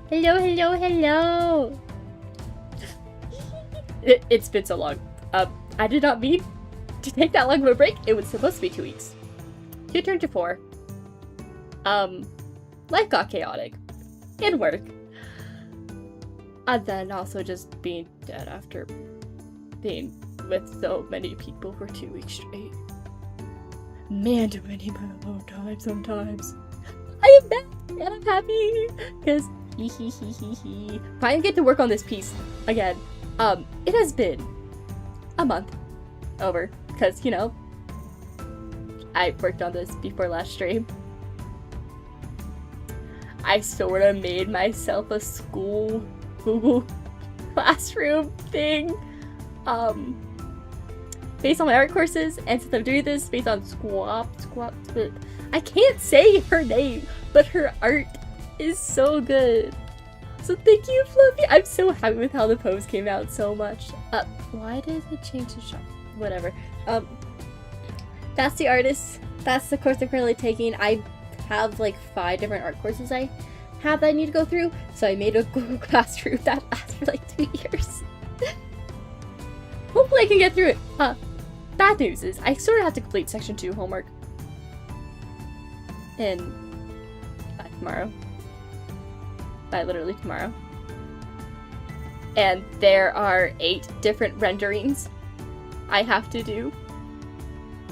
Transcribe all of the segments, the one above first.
Hello, hello, hello! It's been so long. I did not mean to take that long of a break. It was supposed to be 2 weeks. 2 turned to 4. Life got chaotic. And work. And then also just being dead after being with so many people for 2 weeks straight. Man, do I need my alone time sometimes. I am back and I'm happy because finally get to work on this piece again. It has been a month over because, you know, I worked on this before last stream. I sort of made myself a school Google Classroom thing based on my art courses, and since I'm doing this based on Squap, I can't say her name, but her art is so good. So thank you, Fluffy. I'm so happy with how the pose came out so much. Why did it change the shot? Whatever. That's the artist. That's the course I'm currently taking. I have like 5 different art courses I have that I need to go through, so I made a Google Classroom that lasts for like 2 years. Hopefully I can get through it. Bad news is I sort of have to complete section 2 homework. By tomorrow. By literally tomorrow. And there are 8 different renderings I have to do.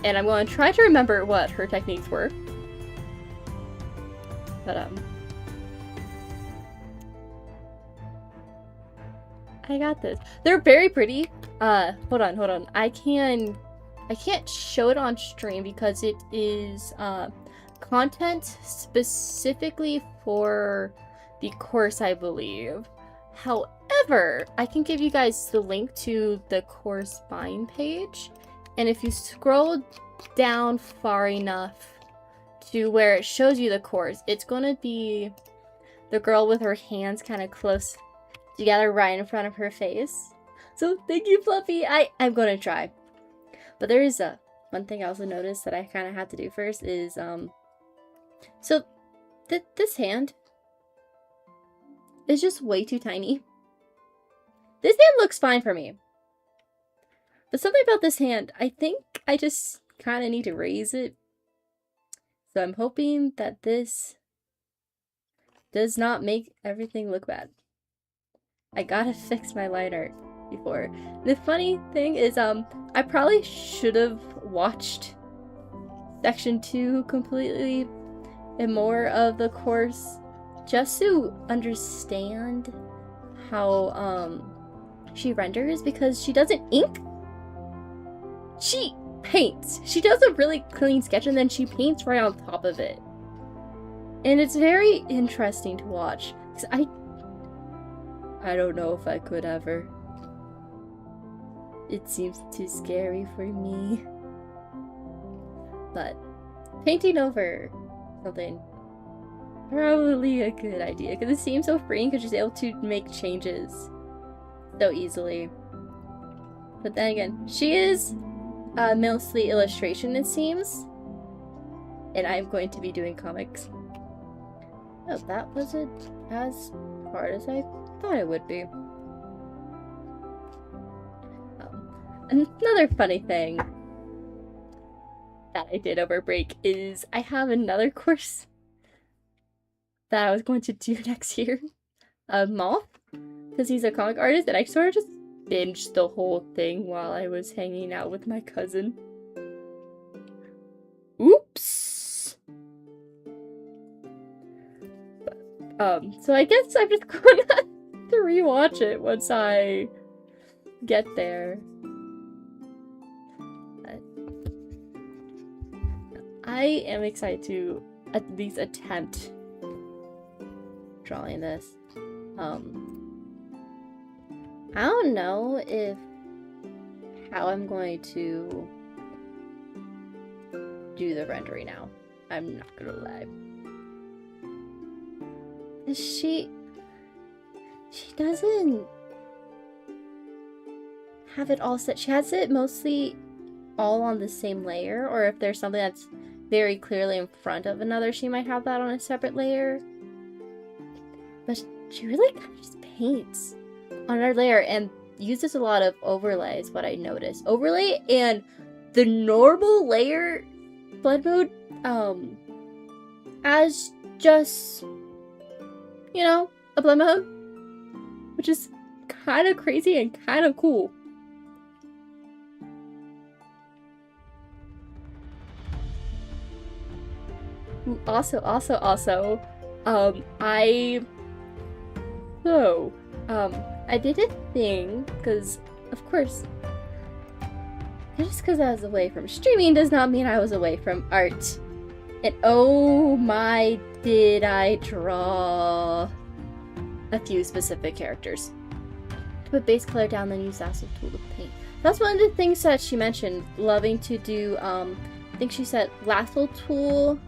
And I'm going to try to remember what her techniques were. But, I got this. They're very pretty. Hold on. I can't show it on stream because it is, content specifically for the course, I believe. However, I can give you guys the link to the course bind page. And if you scroll down far enough to where it shows you the course, it's gonna be the girl with her hands kind of close together right in front of her face. So thank you, Fluffy. I'm gonna try. But there is one thing I also noticed that I kind of have to do first is so this hand is just way too tiny. This hand looks fine for me. But something about this hand, I think I just kind of need to raise it. So I'm hoping that this does not make everything look bad. I gotta fix my line art before. The funny thing is, I probably should have watched section 2 completely and more of the course just to understand how, she renders, because she doesn't ink. She paints. She does a really clean sketch and then she paints right on top of it. And it's very interesting to watch. 'Cause I don't know if I could ever. It seems too scary for me. But painting over something, probably a good idea, because it seems so freeing because she's able to make changes so easily. But then again, she is mostly illustration, it seems, and I'm going to be doing comics. Oh, that wasn't as hard as I thought it would be. Another funny thing that I did over break is I have another course that I was going to do next year of Moth, because he's a comic artist, and I sort of just binged the whole thing while I was hanging out with my cousin. Oops! But, so I guess I'm just gonna to rewatch it once I get there. But I am excited to at least attempt drawing this. I don't know how I'm going to do the rendering now. I'm not gonna lie. She doesn't have it all set. She has it mostly all on the same layer, or if there's something that's very clearly in front of another, she might have that on a separate layer. But she really kind of just paints on her layer and uses a lot of overlay is what I noticed. Overlay and the normal layer blend mode as just, you know, a blend mode, which is kind of crazy and kind of cool. Ooh, also, I did a thing, because, of course, just because I was away from streaming does not mean I was away from art. And oh my, did I draw a few specific characters. To put base color down, then use lasso tool to paint. That's one of the things that she mentioned, loving to do, I think she said lasso tool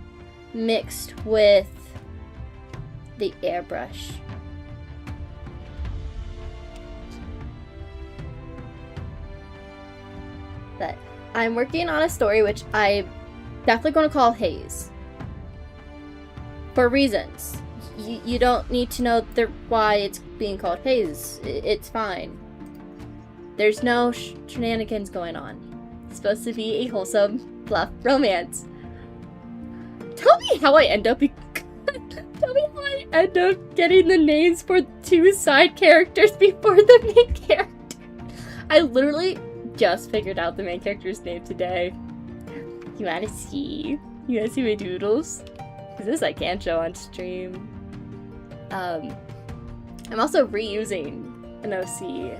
mixed with the airbrush. But I'm working on a story which I'm definitely going to call Haze. For reasons. You don't need to know why it's being called Haze. It's fine. There's no shenanigans going on. It's supposed to be a wholesome, fluff romance. Tell me how I end up getting the names for 2 side characters before the main character. I literally just figured out the main character's name today. You wanna see my doodles? Because this I can't show on stream. I'm also reusing an OC.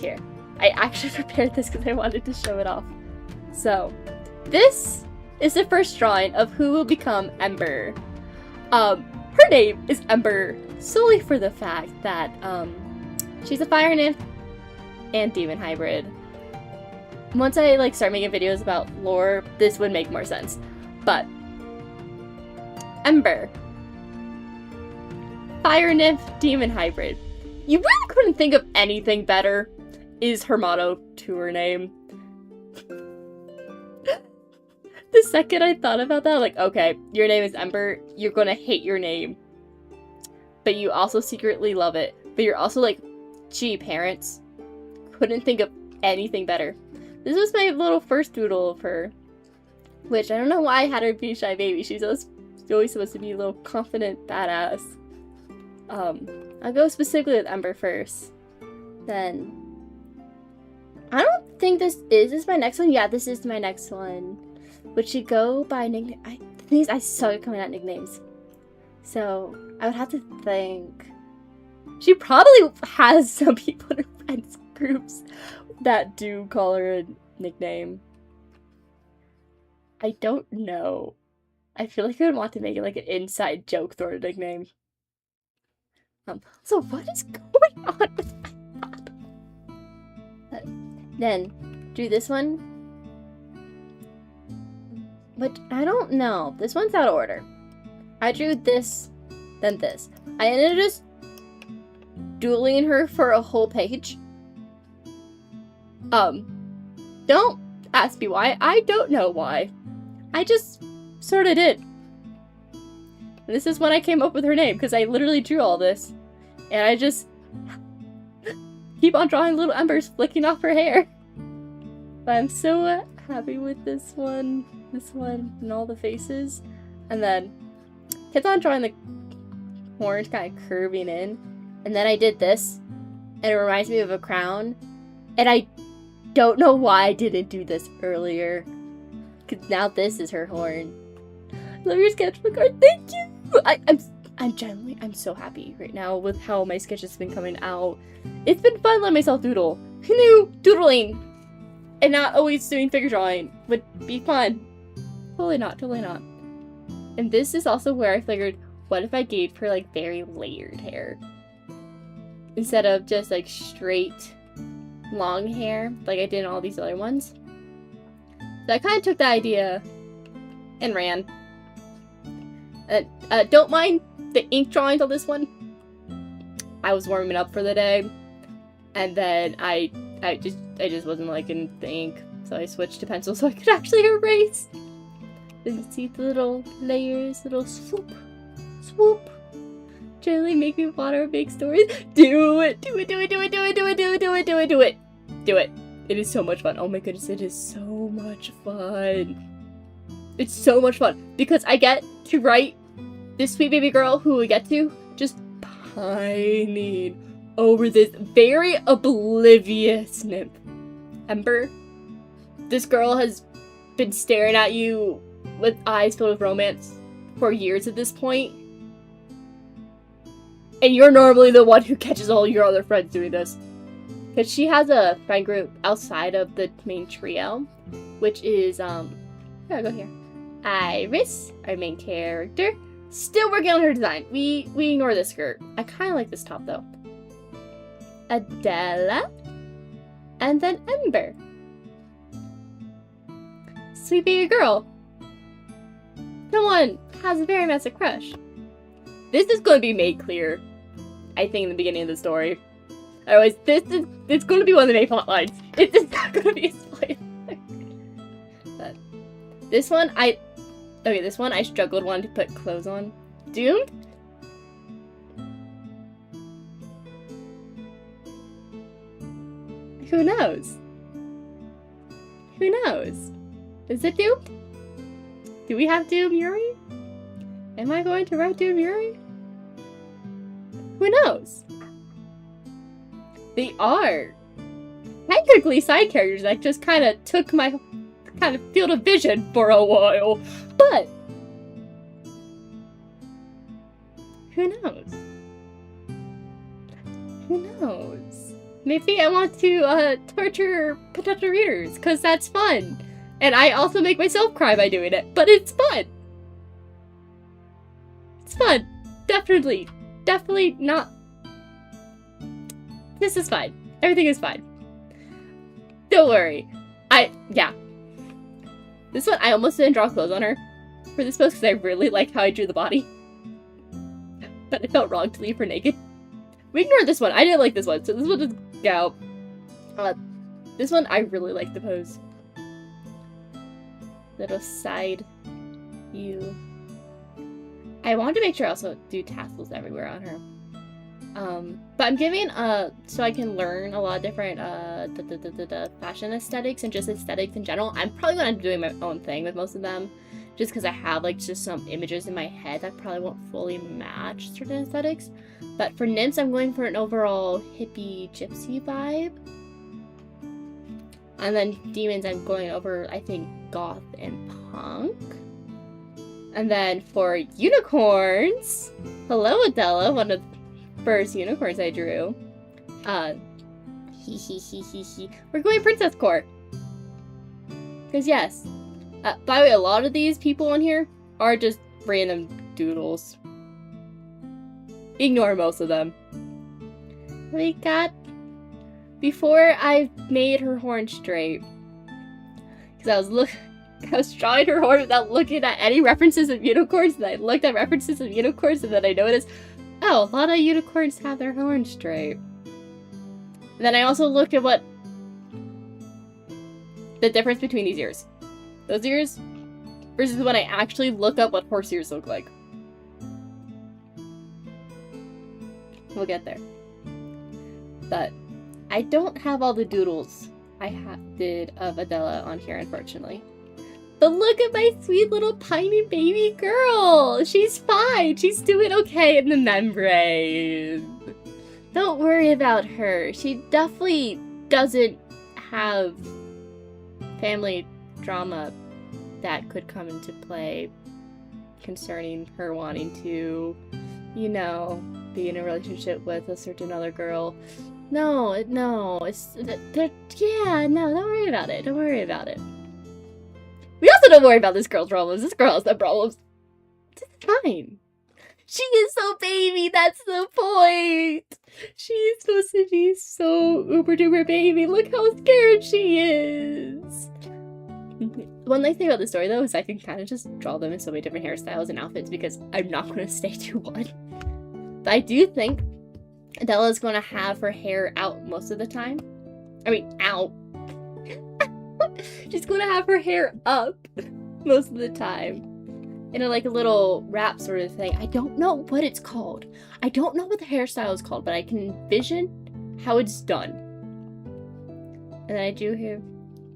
Here. I actually prepared this because I wanted to show it off. So, this is the first drawing of who will become Ember. Her name is Ember solely for the fact that, she's a fire nymph and demon hybrid. Once I start making videos about lore, this would make more sense. But Ember, fire nymph, demon hybrid. You really couldn't think of anything better, is her motto to her name. The second I thought about that, like, okay, your name is Ember, you're gonna hate your name. But you also secretly love it. But you're also like, gee, parents, couldn't think of anything better. This was my little first doodle of her, which I don't know why I had her be Shy Baby. She's always supposed to be a little confident badass. I'll go specifically with Ember first. Then, I don't think this is my next one. Yeah, this is my next one. Would she go by nickname? I suck at coming out nicknames. So, I would have to think. She probably has some people in her friends groups that do call her a nickname. I don't know. I feel like I would want to make it like an inside joke sort of nickname. So what is going on with my pop? Then, do this one. But I don't know. This one's out of order. I drew this, then this. I ended up just doodling her for a whole page. Don't ask me why. I don't know why. I just sort of did. And this is when I came up with her name, because I literally drew all this. And I just keep on drawing little embers flicking off her hair. But I'm so happy with this one, and all the faces. And then kept on drawing the horns kind of curving in. And then I did this, and it reminds me of a crown. And I don't know why I didn't do this earlier. Because now this is her horn. Love your sketchbook art, thank you! I'm so happy right now with how my sketch has been coming out. It's been fun letting myself doodle. Who knew doodling and not always doing figure drawing would be fun? Totally not. And this is also where I figured, what if I gave her like very layered hair? Instead of just like straight long hair like I did in all these other ones. So I kind of took the idea and ran. Don't mind the ink drawings on this one. I was warming up for the day, and then I just wasn't liking the ink, so I switched to pencil so I could actually erase. You can see the little layers, little swoop, unfortunately make me want to make stories. Do it! Do it, do it, do it, do it, do it, do it, do it, do it, do it! Do it. It is so much fun. Oh my goodness, it is so much fun. It's so much fun. Because I get to write this sweet baby girl who we get to just pining over this very oblivious nymph. Ember, this girl has been staring at you with eyes filled with romance for years at this point. And you're normally the one who catches all your other friends doing this. Because she has a friend group outside of the main trio, which is, here, go here. Iris, our main character. Still working on her design. We ignore this skirt. I kind of like this top, though. Adela. And then Ember. Sweet baby girl. Someone has a very massive crush. This is going to be made clear, I think, in the beginning of the story. Otherwise, it's going to be one of the main plot lines. It's not going to be a spoiler. But this one, this one I struggled wanting to put clothes on. Doomed? Who knows? Who knows? Is it Doomed? Do we have Doom Yuri? Am I going to write Doom Yuri? Who knows? They are technically side characters that just kind of took my kind of field of vision for a while, but who knows? Who knows? Maybe I want to torture potential readers because that's fun, and I also make myself cry by doing it. But it's fun. It's fun. Definitely not. This is fine. Everything is fine. Don't worry. Yeah. This one, I almost didn't draw clothes on her for this post because I really like how I drew the body. But it felt wrong to leave her naked. We ignored this one. I didn't like this one, so this one just go. This one, I really like the pose. Little side view. I wanted to make sure I also do tassels everywhere on her. But I'm giving, so I can learn a lot of different, fashion aesthetics and just aesthetics in general. I'm probably going to be doing my own thing with most of them, just because I have, like, just some images in my head that probably won't fully match certain aesthetics. But for nymphs, I'm going for an overall hippie gypsy vibe. And then demons, I'm going over, I think, goth and punk. And then for unicorns, hello Adela, one of the first unicorns I drew. We're going princess core. Because yes, by the way, a lot of these people in here are just random doodles. Ignore most of them. We got, before I made her horn straight, because I was drawing her horn without looking at any references of unicorns, and I looked at references of unicorns, and then I noticed, oh, a lot of unicorns have their horns straight. And then I also looked at what the difference between these ears. Those ears versus when I actually look up what horse ears look like. We'll get there. But I don't have all the doodles I did of Adela on here, unfortunately. But look at my sweet little pining baby girl! She's fine! She's doing okay in the membrane! Don't worry about her. She definitely doesn't have family drama that could come into play concerning her wanting to, you know, be in a relationship with a certain other girl. No, yeah, no, don't worry about it. Don't worry about it. We also don't worry about this girl's problems. This girl has no problems. It's fine. She is so baby, that's the point! She's supposed to be so uber duper baby. Look how scared she is! One nice thing about this story, though, is I can kind of just draw them in so many different hairstyles and outfits because I'm not going to stay to one. But I do think Adela's going to have her hair out most of the time. I mean, out. She's going to have her hair up most of the time. in a, like a little wrap sort of thing. I don't know what it's called. I don't know what the hairstyle is called, but I can envision how it's done. And then I do here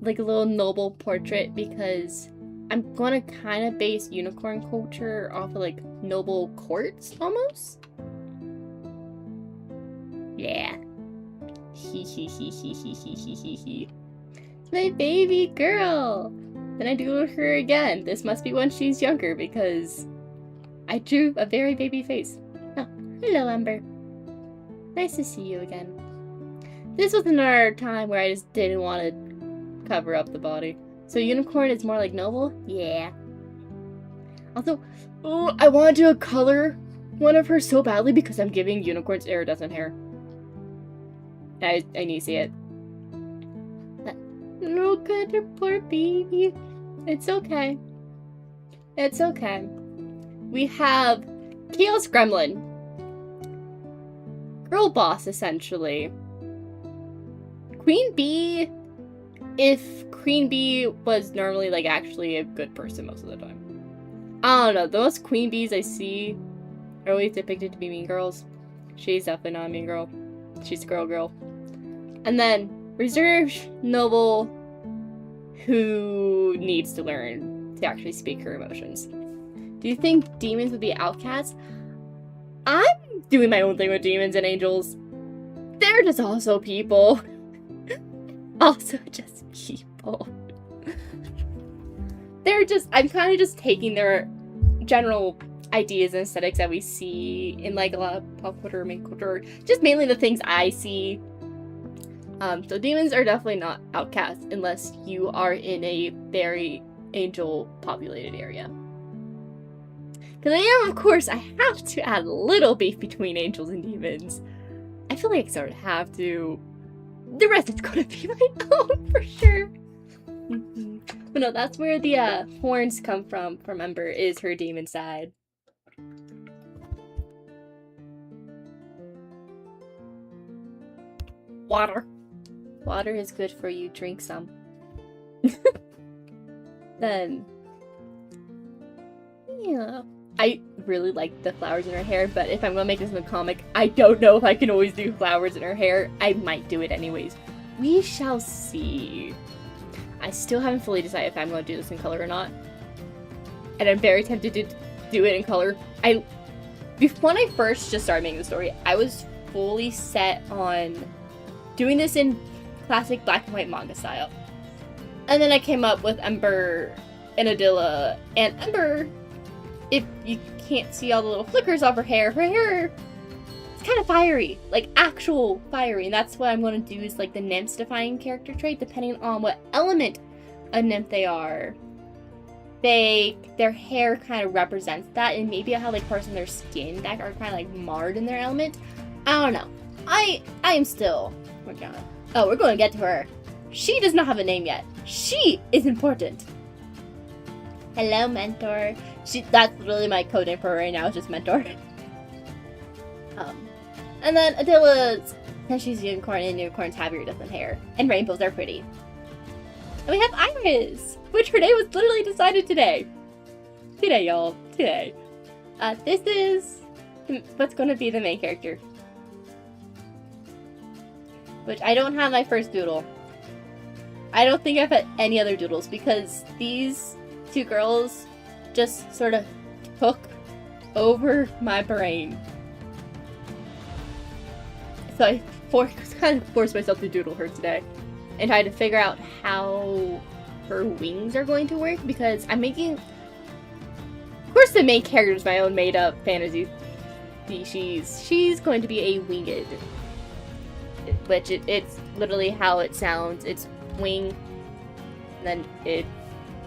like a little noble portrait because I'm gonna kind of base unicorn culture off of like noble courts almost. Yeah. Hee hee hee hee hee hee hee hee hee. It's my baby girl. Then I do her again. This must be when she's younger because I drew a very baby face. Oh, hello, Ember. Nice to see you again. This was another time where I just didn't want to cover up the body. So unicorn is more like noble? Yeah. Also, oh, I want to do a color one of her so badly because I'm giving unicorns iridescent hair. I need to see it. Look at her poor baby. It's okay. It's okay. We have Chaos Gremlin. Girl boss, essentially. Queen Bee, if Queen Bee was normally, like, actually a good person most of the time. I don't know, the most Queen Bees I see are always depicted to be mean girls. She's definitely not a mean girl. She's a girl. And then, reserved noble who needs to learn to actually speak her emotions. Do you think demons would be outcasts? I'm doing my own thing with demons and angels. They're just also people. Also just people. I'm kind of just taking their general ideas and aesthetics that we see in like a lot of pop culture, main culture, just mainly the things I see. So demons are definitely not outcasts unless you are in a very angel-populated area. Because of course, I have to add a little beef between angels and demons. I feel like I sort of have to. The rest is gonna be my own for sure. But no, that's where the horns come from Ember, is her demon side. Water. Water is good for you. Drink some. Then, yeah. I really like the flowers in her hair, but if I'm gonna make this in the comic, I don't know if I can always do flowers in her hair. I might do it anyways. We shall see. I still haven't fully decided if I'm gonna do this in color or not. And I'm very tempted to do it in color. When I first just started making the story, I was fully set on doing this in classic black and white manga style. And then I came up with Ember and Adilla. And Ember, if you can't see all the little flickers off her hair is kind of fiery, like actual fiery. And that's what I'm going to do is like the nymph's defining character trait, depending on what element of nymph they are. Their hair kind of represents that, and maybe how like parts of their skin that are kind of like marred in their element. I don't know. I am still working on it. Oh, we're going to get to her. She does not have a name yet. She is important. Hello, Mentor. That's really my code name for her right now, is just Mentor. And then Adilla's, since she's a unicorn, and unicorns have iridescent hair, and rainbows are pretty. And we have Iris, which her name was literally decided today. Today, y'all. Today. This is what's going to be the main character. Which I don't have my first doodle. I don't think I've had any other doodles because these two girls just sort of took over my brain. So I kind of forced myself to doodle her today and try to figure out how her wings are going to work because I'm making... Of course the main character is my own made-up fantasy species. She's going to be a winged. Which it's literally how it sounds. It's wing, and then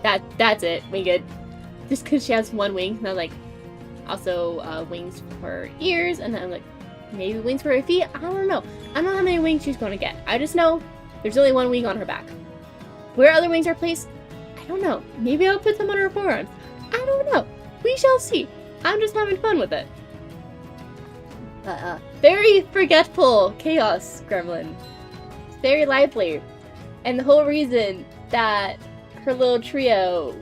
that's it, winged. Just because she has one wing, and I'm like, also wings for her ears, and then I'm like, maybe wings for her feet. I don't know. I don't know how many wings she's going to get. I just know there's only one wing on her back. Where other wings are placed, I don't know. Maybe I'll put them on her forearms. I don't know. We shall see. I'm just having fun with it. Very forgetful Chaos Gremlin. Very lively. And the whole reason that her little trio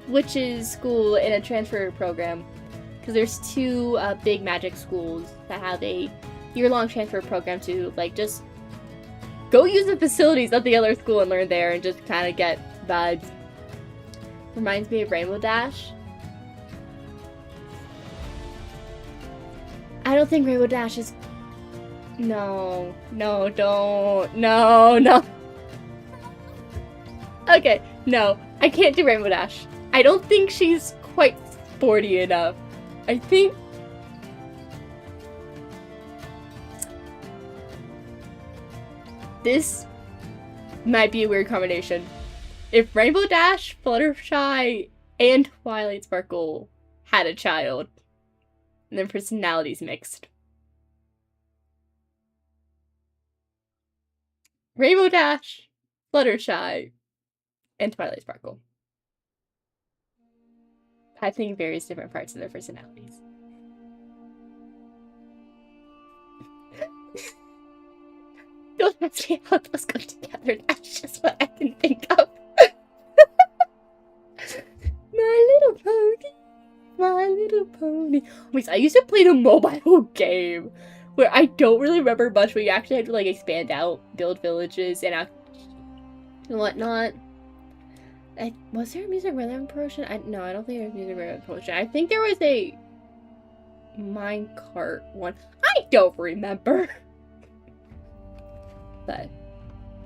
witches school in a transfer program. Because there's two big magic schools that have a year-long transfer program to, like, just go use the facilities of the other school and learn there and just kind of get vibes. Reminds me of Rainbow Dash. I don't think Rainbow Dash is... No, don't. No. Okay, no. I can't do Rainbow Dash. I don't think she's quite sporty enough. I think... This might be a weird combination. If Rainbow Dash, Fluttershy, and Twilight Sparkle had a child, and their personalities mixed. Rainbow Dash, Fluttershy, and Twilight Sparkle. I think various different parts of their personalities. Don't ask me how those go together, that's just what I can think of. My Little Pony. My Little Pony. Wait, I used to play the mobile game where I don't really remember much, but you actually had to, like, expand out, build villages, and whatnot. Was there a music rhythm potion? No, I don't think there was a music rhythm potion. I think there was a minecart one. I don't remember. But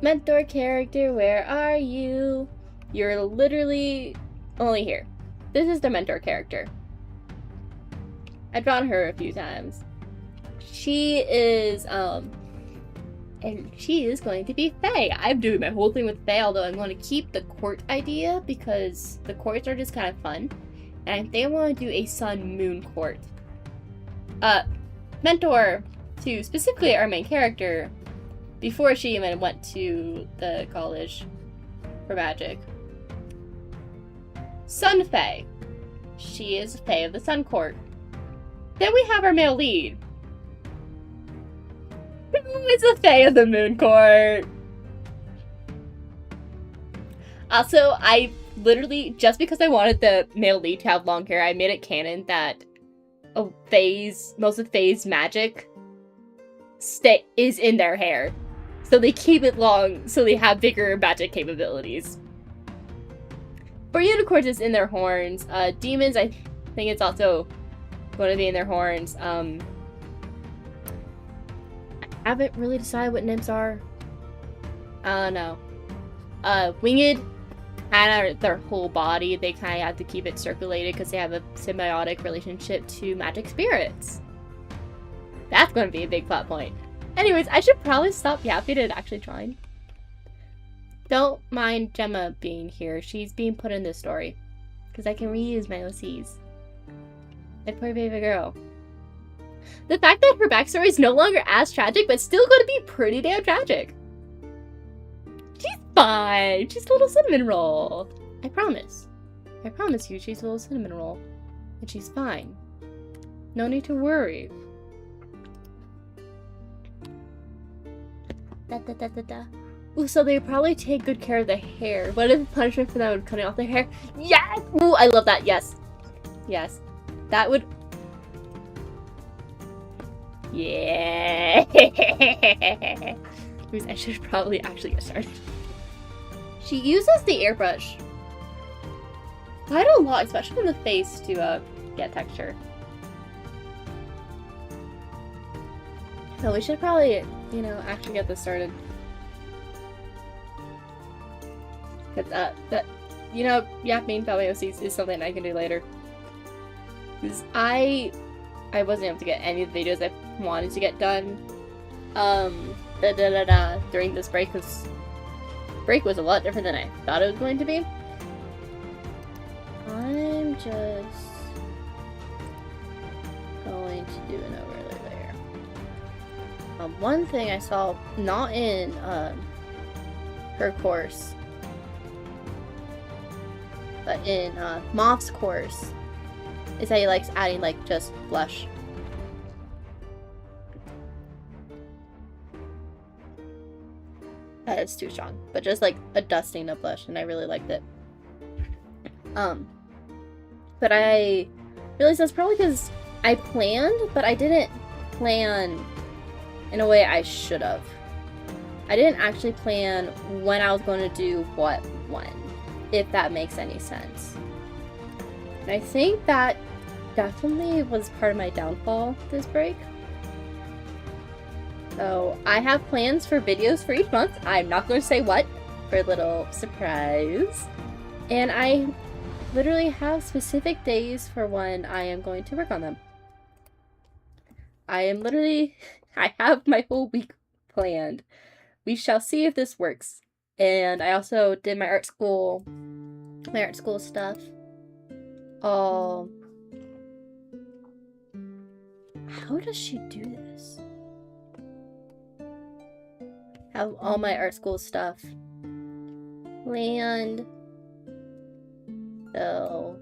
mentor character, where are you? You're literally only here. This is the mentor character. I've drawn her a few times. She is, and she is going to be Fae. I'm doing my whole thing with Fae, although I'm going to keep the court idea because the courts are just kind of fun. And I think I want to do a sun-moon court. Mentor to specifically our main character before she even went to the college for magic. Sun Fae. She is Fae of the Sun Court. Then we have our male lead. Who is a Fae of the Moon Court? Also, I literally, just because I wanted the male lead to have long hair, I made it canon that most of Fae's magic is in their hair. So they keep it long, so they have bigger magic capabilities. For unicorns, it's in their horns. Demons, I think it's also going to be in their horns. I haven't really decided what nymphs are. I don't know. Winged, kind of their whole body, they kind of have to keep it circulated because they have a symbiotic relationship to magic spirits. That's going to be a big plot point. Anyways, I should probably stop yapping and actually trying. Don't mind Gemma being here. She's being put in this story. Because I can reuse my OCs. My poor baby girl. The fact that her backstory is no longer as tragic, but still going to be pretty damn tragic. She's fine. She's a little cinnamon roll. I promise. I promise you she's a little cinnamon roll. And she's fine. No need to worry. Ooh, so they probably take good care of the hair. What if the punishment for that would cutting off their hair? Yes! Ooh, I love that. Yes. Yes. That would... Yeah! I should probably actually get started. She uses the airbrush quite a lot, especially in the face, to get texture. So we should probably, you know, actually get this started. Cause that, you know, yapping about my OCs is something I can do later. Cause I wasn't able to get any of the videos I wanted to get done, during this break, because break was a lot different than I thought it was going to be. I'm just going to do an overlay layer. One thing I saw, not in her course, but in Moth's course, is that he likes adding like just blush. It's too strong, but just like a dusting of blush, and I really liked it. But I realized that's probably because I planned, but I didn't plan in a way I should have. I didn't actually plan when I was going to do what when, if that makes any sense. And I think that definitely was part of my downfall this break. So I have plans for videos for each month. I'm not going to say what, for a little surprise. And I literally have specific days for when I am going to work on them. I have my whole week planned. We shall see if this works. And I also did my art school stuff. How does she do this? Have all my art school stuff planned. So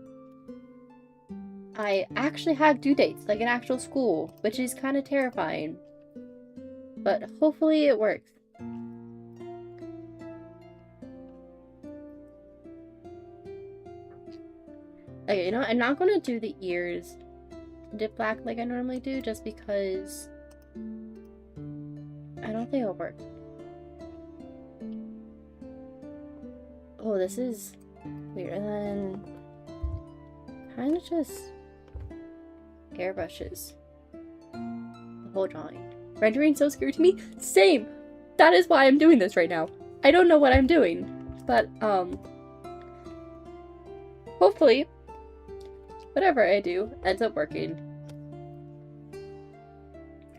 I actually have due dates, like an actual school, which is kind of terrifying. But hopefully it works. Okay, you know what? I'm not going to do the ears dip black like I normally do, just because I don't think it'll work. Oh, this is weird. And then kind of just airbrushes the whole drawing. Rendering so scary to me. Same. That is why I'm doing this right now. I don't know what I'm doing, but hopefully whatever I do ends up working.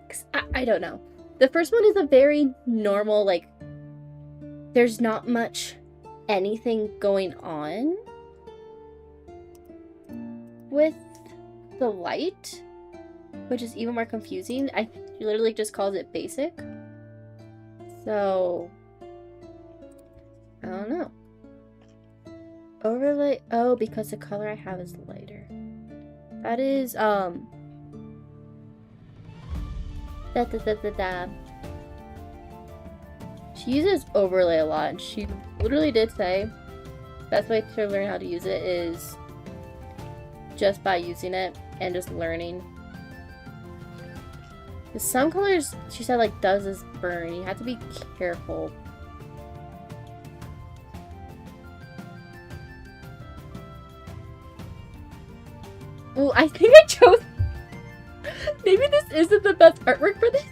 'Cause I don't know. The first one is a very normal, like, there's not much anything going on with the light, which is even more confusing. She literally just calls it basic. So I don't know. Overlay. Oh, because the color I have is lighter. That is She uses overlay a lot, and she literally did say best way to learn how to use it is just by using it and just learning. Because some colors, she said, like, does this burn. You have to be careful. Well, I think I chose... Maybe this isn't the best artwork for this.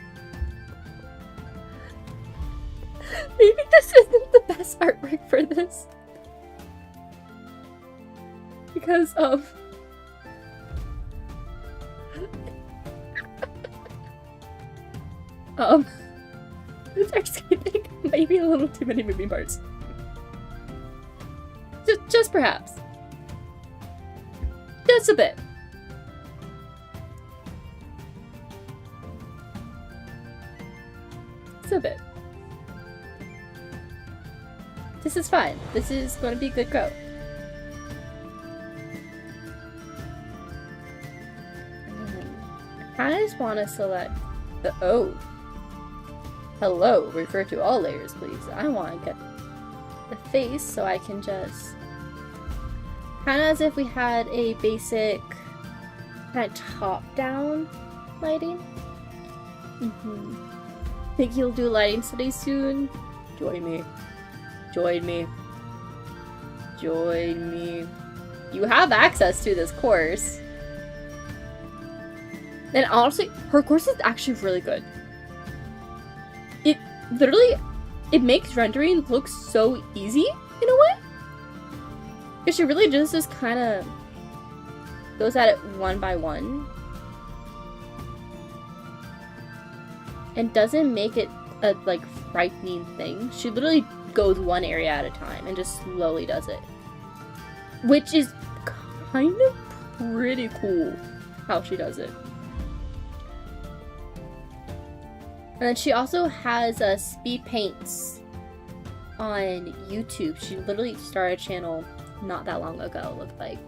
Maybe this isn't the best artwork for this. Because, it's actually maybe a little too many moving parts. Just perhaps. Just a bit. Just a bit. This is fine. This is going to be a good go. I just want to select the O. Hello, refer to all layers, please. I want to get the face so I can just... kind of as if we had a basic kind of top-down lighting. Think you'll do lighting studies soon? Join me. Join me. Join me. You have access to this course. And honestly, her course is actually really good. It literally, it makes rendering look so easy in a way. Because she really just kind of goes at it one by one. And doesn't make it a, like, frightening thing. She literally goes one area at a time and just slowly does it. Which is kind of pretty cool how she does it. And then she also has Speed Paints on YouTube. She literally started a channel not that long ago, it looked like.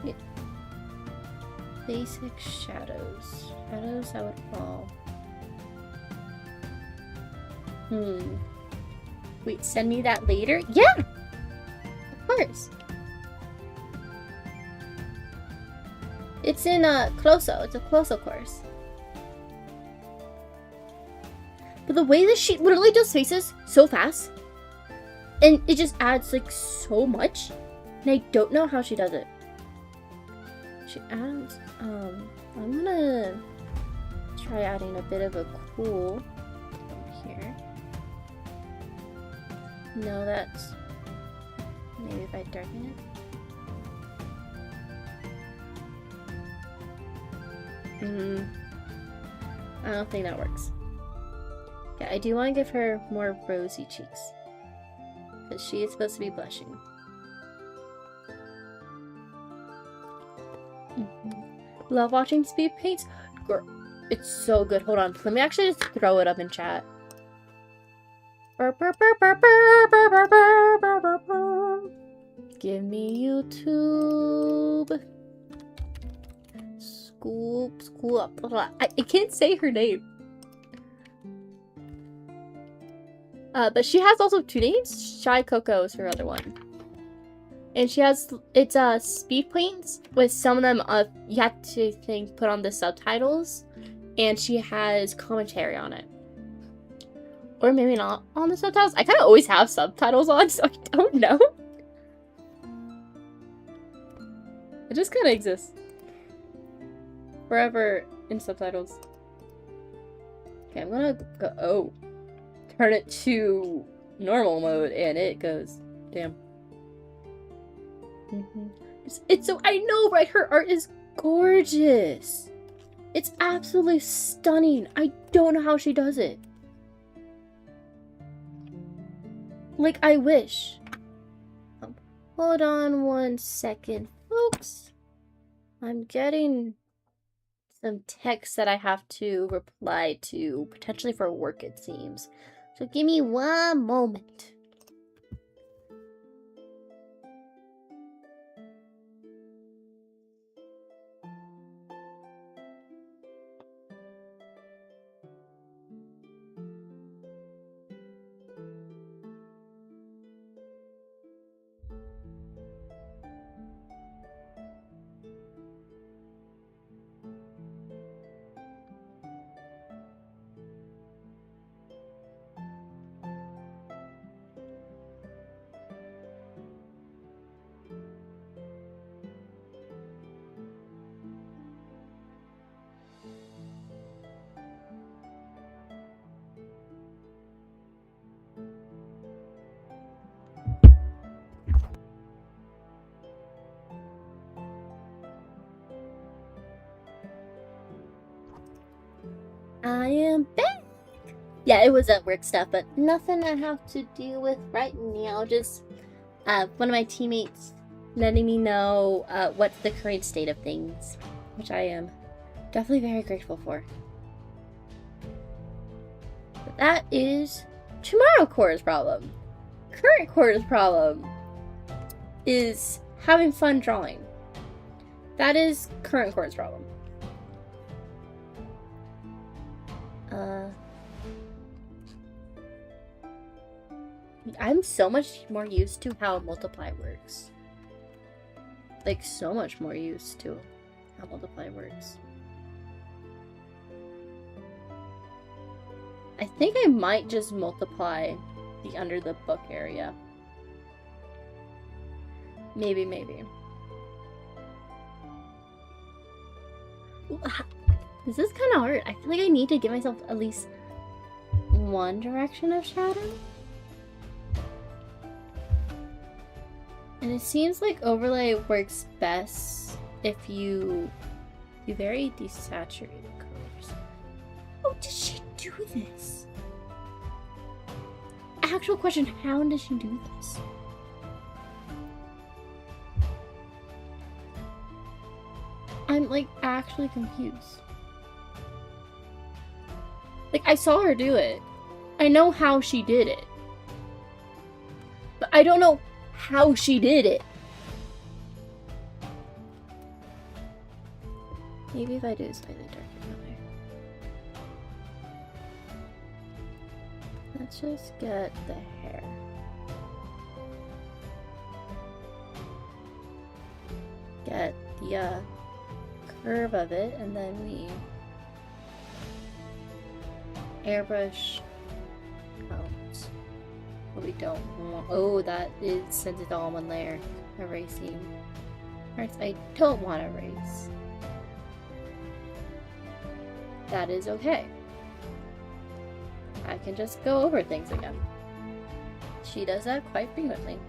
Yeah. Basic shadows. Shadows that would fall. Wait, send me that later? Yeah! Of course. It's in Closo. It's a Closo course. But the way that she literally does faces so fast, and it just adds like so much, and I don't know how she does it. She adds, I'm gonna try adding a bit of a cool here. No, that's, maybe if I darken it. I don't think that works. Yeah, I do want to give her more rosy cheeks. Because she is supposed to be blushing. Love watching speed paints. Girl, it's so good. Hold on. Let me actually just throw it up in chat. Give me YouTube. School up. I can't say her name. But she has also two names. Shy Coco is her other one. And she has, it's speed paints with some of them, you have to put on the subtitles. And she has commentary on it. Or maybe not on the subtitles. I kind of always have subtitles on, so I don't know. It just kind of exists. Forever in subtitles. Okay, I'm gonna go, oh. Turn it to normal mode and it goes, damn. It's so, I know, right? Her art is gorgeous. It's absolutely stunning. I don't know how she does it. Like, I wish. Hold on 1 second, folks. I'm getting some text that I have to reply to, potentially for work, it seems. So give me 1 moment. I am back! Yeah, it was at work stuff, but nothing I have to deal with right now. Just one of my teammates letting me know what's the current state of things, which I am definitely very grateful for. But that is tomorrow Cora's problem. Current Cora's problem is having fun drawing. That is current Cora's problem. I'm so much more used to how multiply works. Like, so much more used to how multiply works. I think I might just multiply the under the book area. Maybe. Ooh, this is kind of hard. I feel like I need to give myself at least one direction of shadow. And it seems like overlay works best if you do very desaturated colors. Oh, did she do this? Actual question, how does she do this? I'm like actually confused. Like, I saw her do it. I know how she did it. But I don't know how she did it. Maybe if I do a slightly darker Let's just get the hair. Get the curve of it, and then we airbrush out what we don't want. Oh, that is, sends it all in one layer. Erasing parts I don't want to erase. That is okay. I can just go over things again. She does that quite frequently.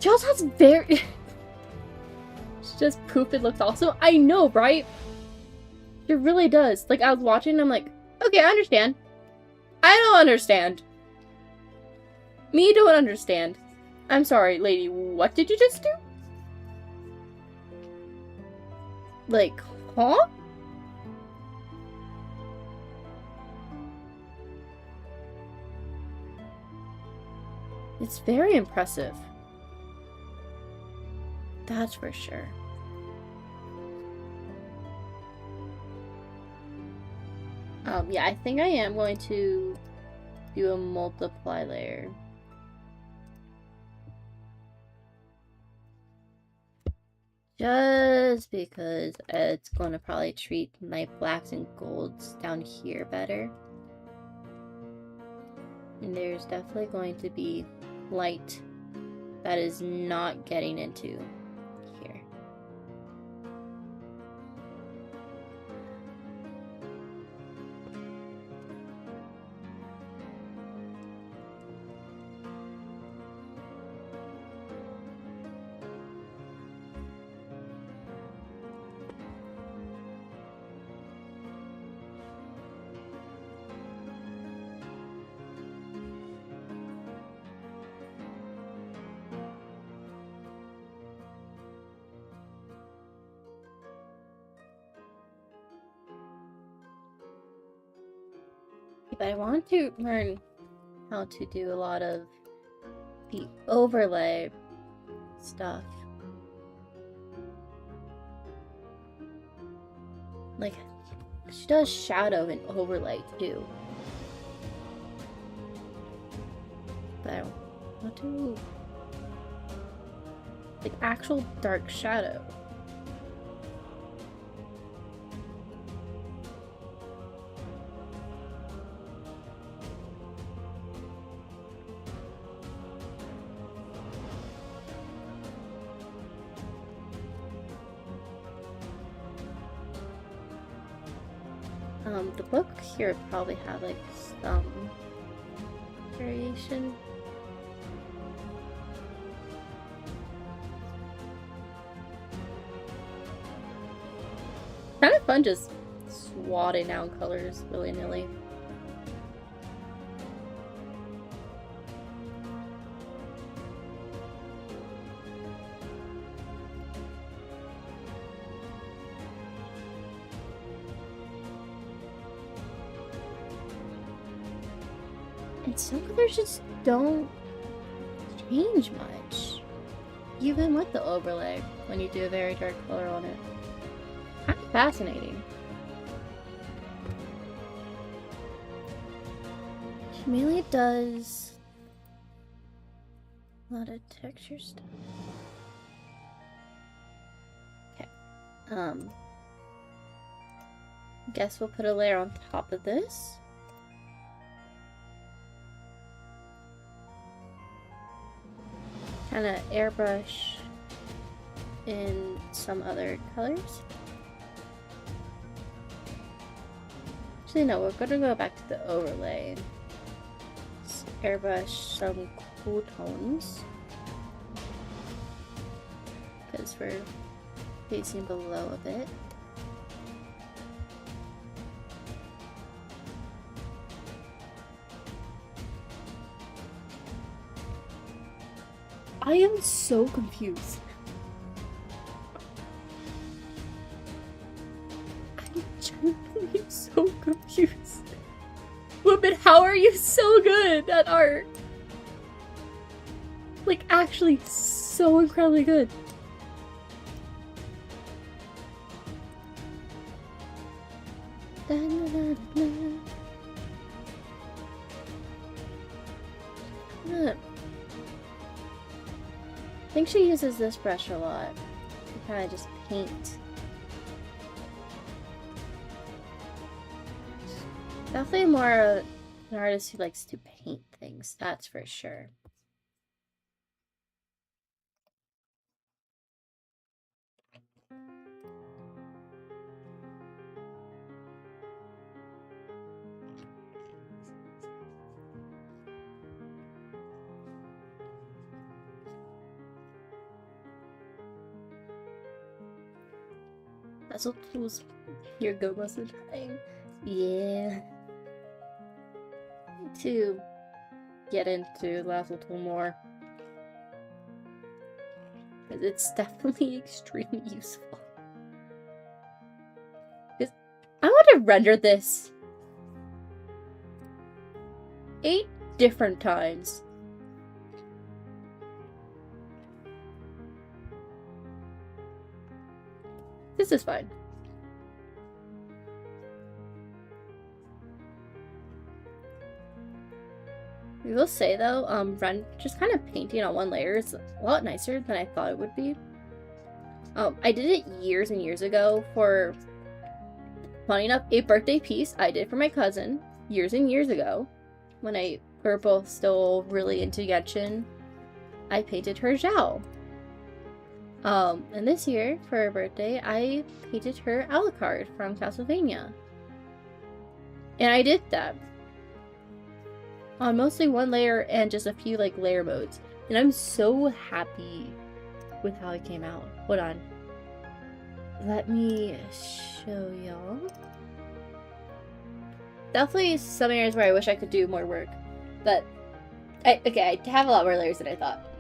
She also has very... She just poof, it looks awesome. I know, right? It really does. Like, I was watching and I'm like, okay, I understand. I don't understand. Me don't understand. I'm sorry, lady, what did you just do? Like, huh? It's very impressive. That's for sure. Yeah, I think I am going to do a multiply layer. Just because it's going to probably treat my blacks and golds down here better. And there's definitely going to be light that is not getting into here. But I want to learn how to do a lot of the overlay stuff. Like, she does shadow and overlay too. But I want to... like, actual dark shadow. The book here would probably have like some variation. Kind of fun just swatting out colors willy-nilly. And some colors just don't change much, even with the overlay, when you do a very dark color on it. Kind of fascinating. She mainly does a lot of texture stuff. Okay. Guess we'll put a layer on top of this. Kind of airbrush in some other colors. Actually, no, we're gonna go back to the overlay. Let's airbrush some cool tones because we're facing below a bit. I am so confused. I'm genuinely so confused. Woman, how are you so good at art? Like, actually, so incredibly good. Da, da, da, da. I think she uses this brush a lot to kind of just paint. Definitely more an artist who likes to paint things, that's for sure. That's what was your go most of the time. Yeah. To get into Lazotul more. Because it's definitely extremely useful. Because I want to render this 8 different times. This is fine. We will say though, just kind of painting on one layer is a lot nicer than I thought it would be. I did it years and years ago for, funny enough, a birthday piece I did for my cousin years and years ago when we were both still really into Genshin. I painted her Zhao. And this year, for her birthday, I painted her Alucard from Castlevania. And I did that on mostly one layer and just a few like layer modes. And I'm so happy with how it came out. Hold on. Let me show y'all. Definitely some areas where I wish I could do more work. But, I have a lot more layers than I thought.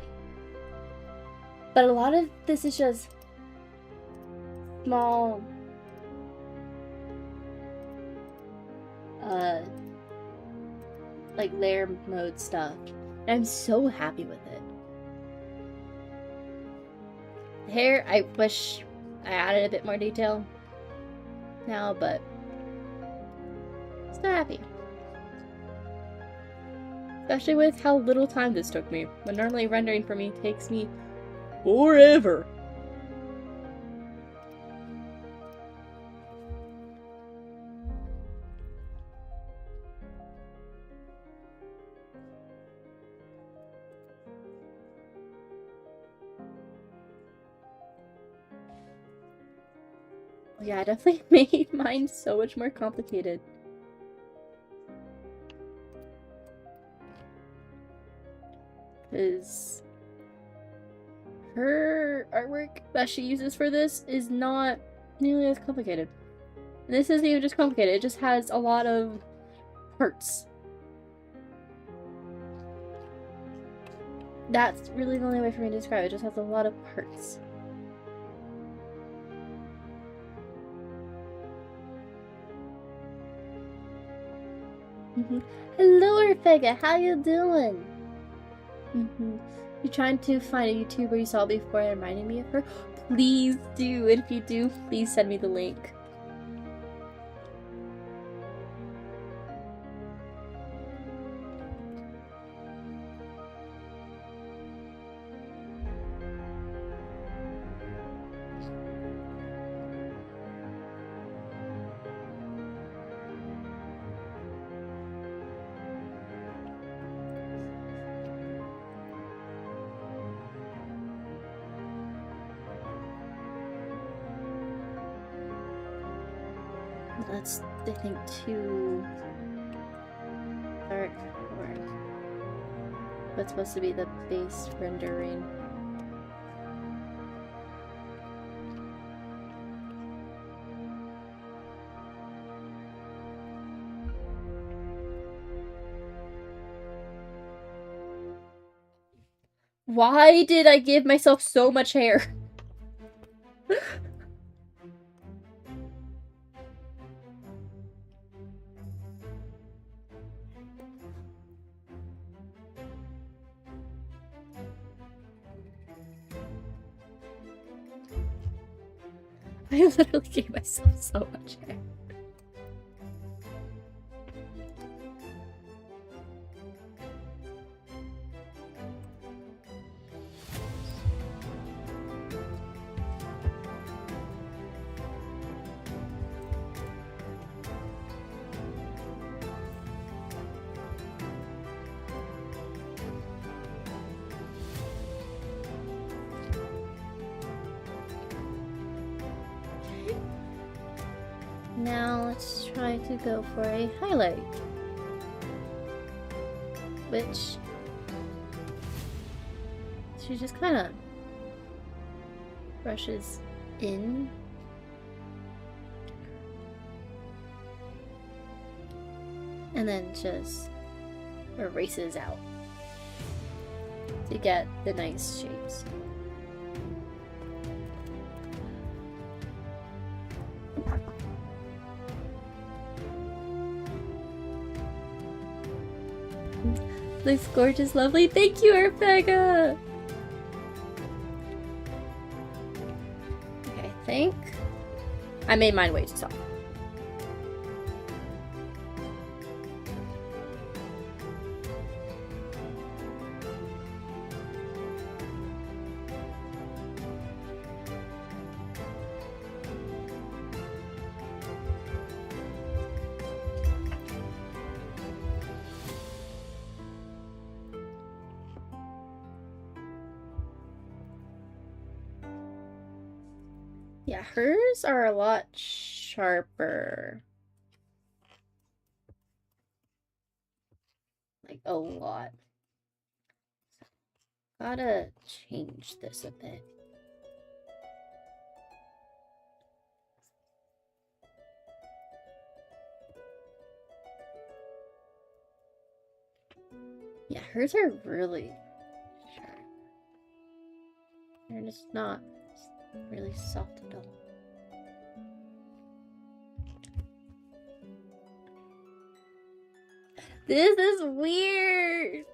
But a lot of this is just small, like layer mode stuff. And I'm so happy with it. The hair, I wish I added a bit more detail now, but still happy. Especially with how little time this took me, when normally rendering for me takes me forever. Yeah, I definitely made mine so much more complicated. Because her artwork that she uses for this is not nearly as complicated. And this isn't even just complicated, it just has a lot of parts. That's really the only way for me to describe it. It just has a lot of parts. Hello, Orpega, how you doing? You trying to find a YouTuber you saw before and reminding me of her? Please do, and if you do, please send me the link. That's, I think, too dark for what's supposed to be the base rendering. Why did I give myself so much hair? I literally gave myself so much hair. Now let's try to go for a highlight. Which she just kind of brushes in. And then just erases out to get the nice shapes. Looks gorgeous, lovely. Thank you, Arpega! Okay, I think I made mine way too soft. Yeah, hers are a lot sharper. Like, a lot. Gotta change this a bit. Yeah, hers are really sharp. They're just not really soft at all. This is weird.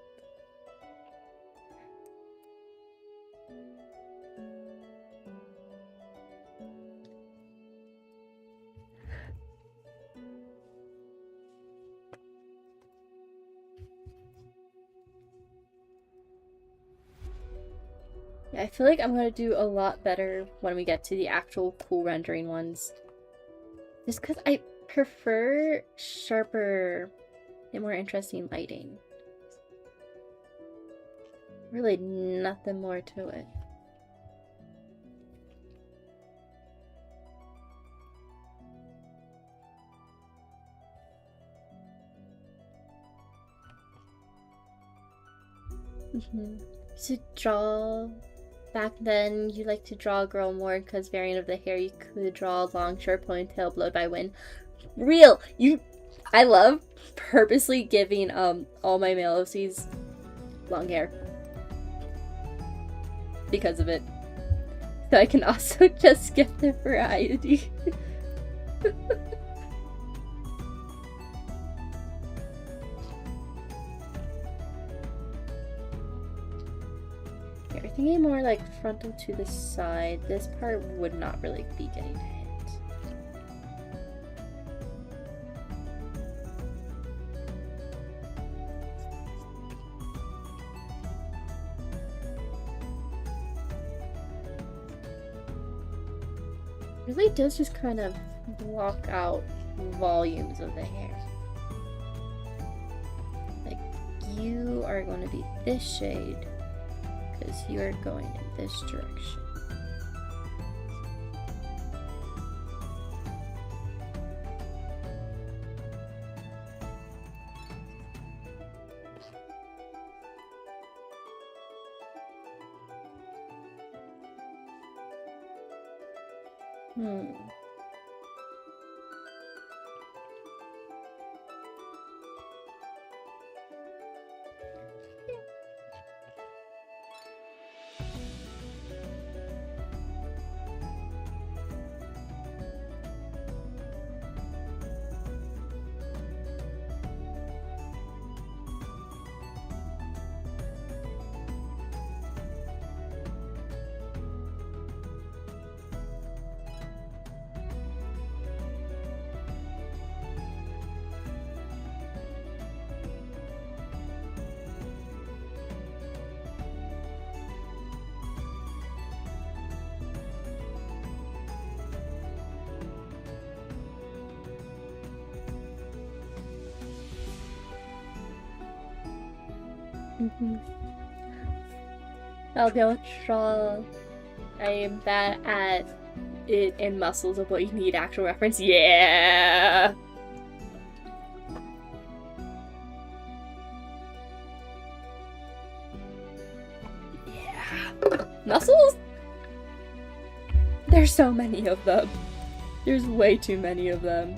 Yeah, I feel like I'm gonna do a lot better when we get to the actual cool rendering ones. Just because I prefer sharper and more interesting lighting. Really nothing more to it. To draw, back then you like to draw a girl more because variant of the hair you could draw a long short ponytail blowed by wind. Real! I love purposely giving all my male OCs long hair because of it. So I can also just get the variety. Here, thinking more like frontal to the side. This part would not really be getting hit. Really does just kind of block out volumes of the hair. Like, you are going to be this shade because you are going in this direction. I'll be able to draw. I am bad at it in muscles of what you need actual reference. Yeah! Yeah. Muscles? There's so many of them. There's way too many of them.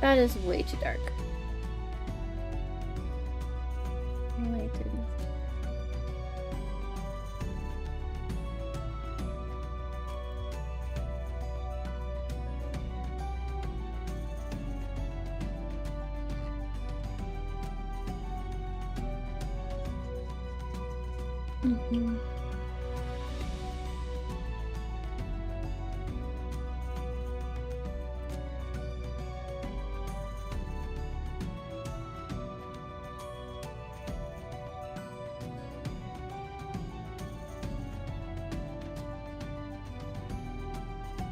That is way too dark. Oh my goodness. Mm-hmm.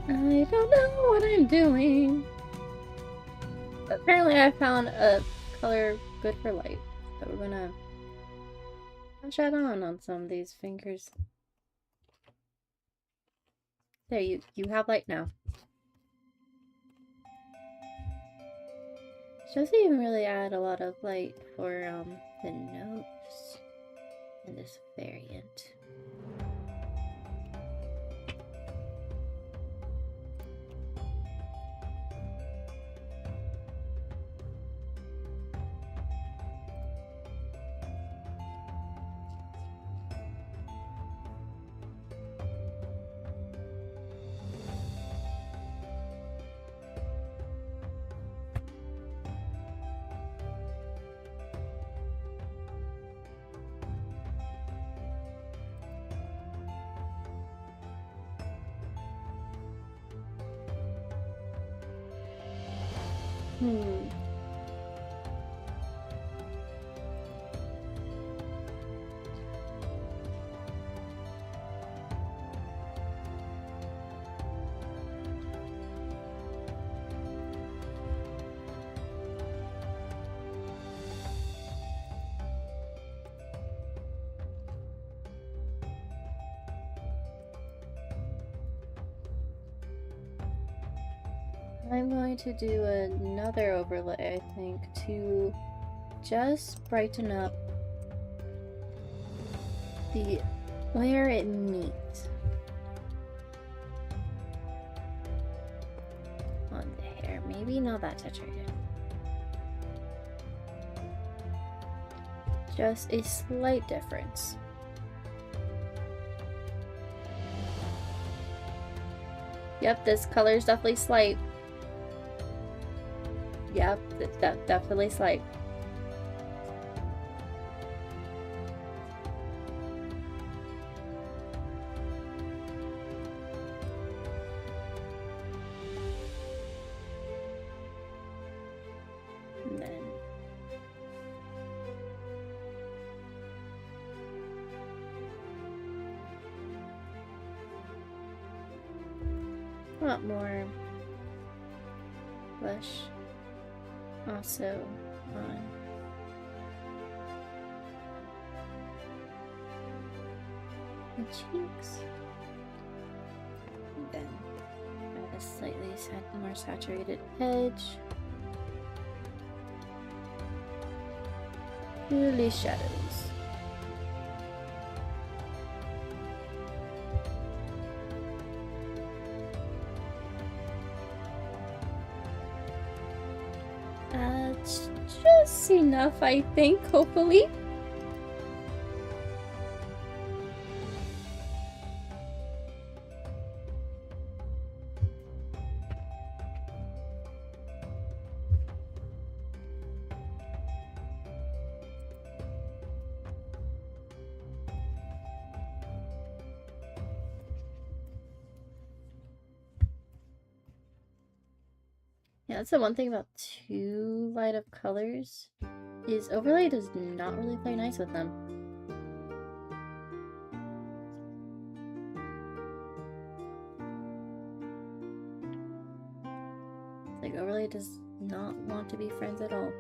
I don't know what I'm doing. Apparently I found a color good for light. So we're gonna touch that on some of these fingers. There, you have light now. It doesn't even really add a lot of light for the nose in this variant. I'm going to do another overlay, I think, to just brighten up the where it meets on the hair. Maybe not that saturated. Just a slight difference. Yep, this color is definitely slight. Yep, it's definitely slight. And then a lot more blush. Also on the cheeks, and then add a slightly more saturated edge to the shadows. Just enough, I think, hopefully. Yeah, that's the one thing about too light of colors, is overlay does not really play nice with them. Like, overlay does not want to be friends at all.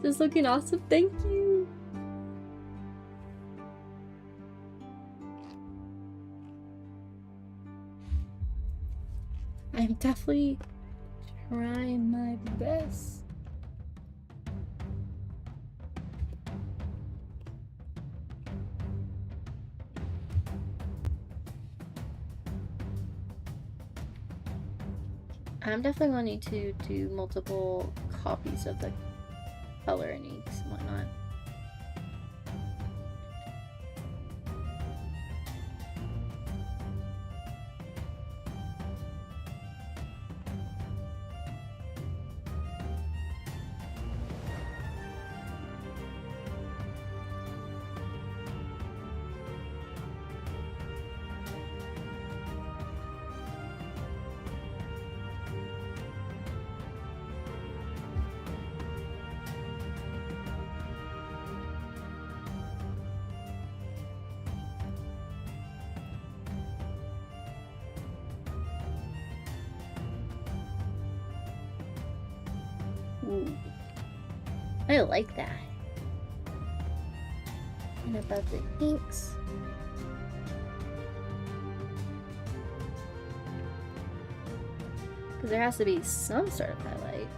This is looking awesome, thank you! I'm definitely trying my best. I'm definitely wanting to do multiple copies of the color inks and whatnot. Ooh. I like that. And about the inks. Because there has to be some sort of highlight.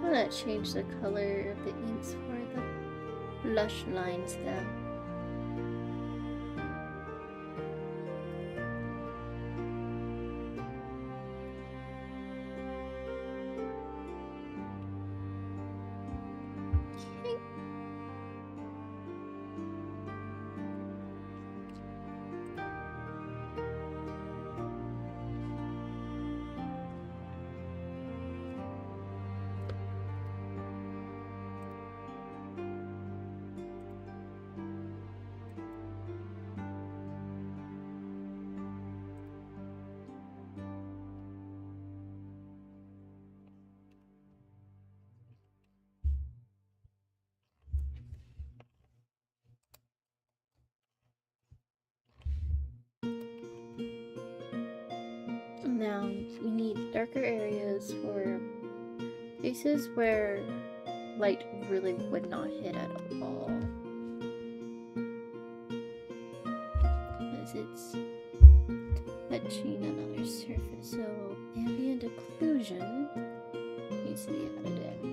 I'm gonna change the color of the inks for the blush lines though. Now we need darker areas for places where light really would not hit at all. Because it's touching another surface, so ambient occlusion needs to be added in.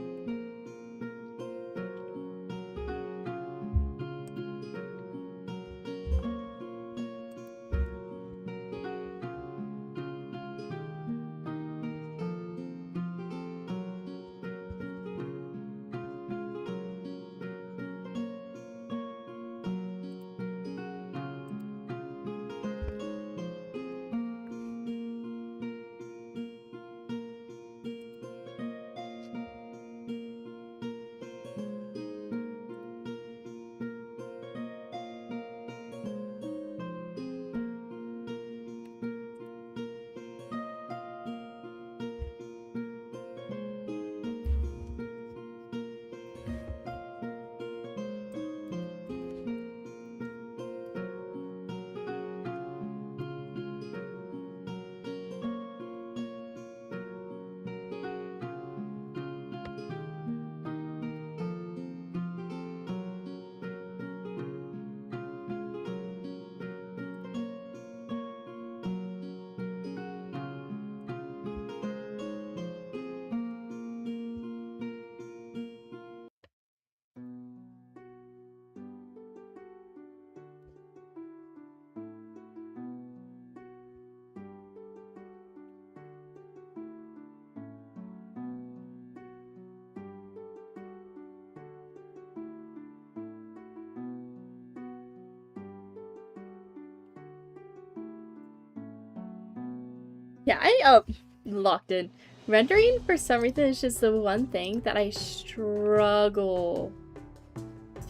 Yeah, I locked in. Rendering for some reason is just the one thing that I struggle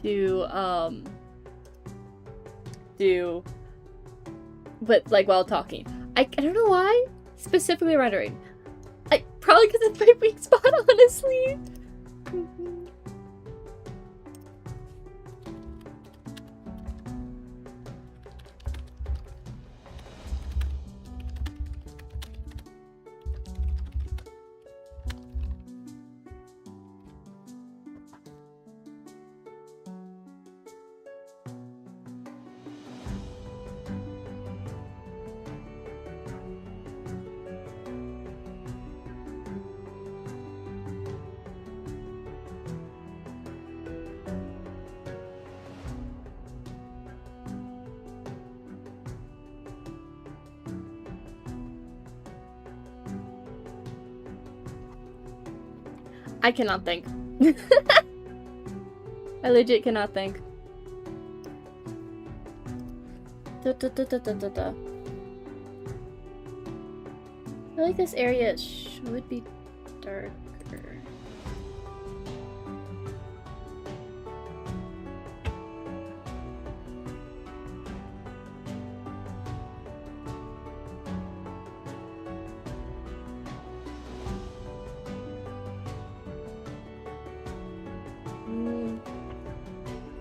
to do, but like while talking. I don't know why. Specifically rendering. Probably because it's my weak spot, honestly. I cannot think. I legit cannot think. I feel like this area should be darker.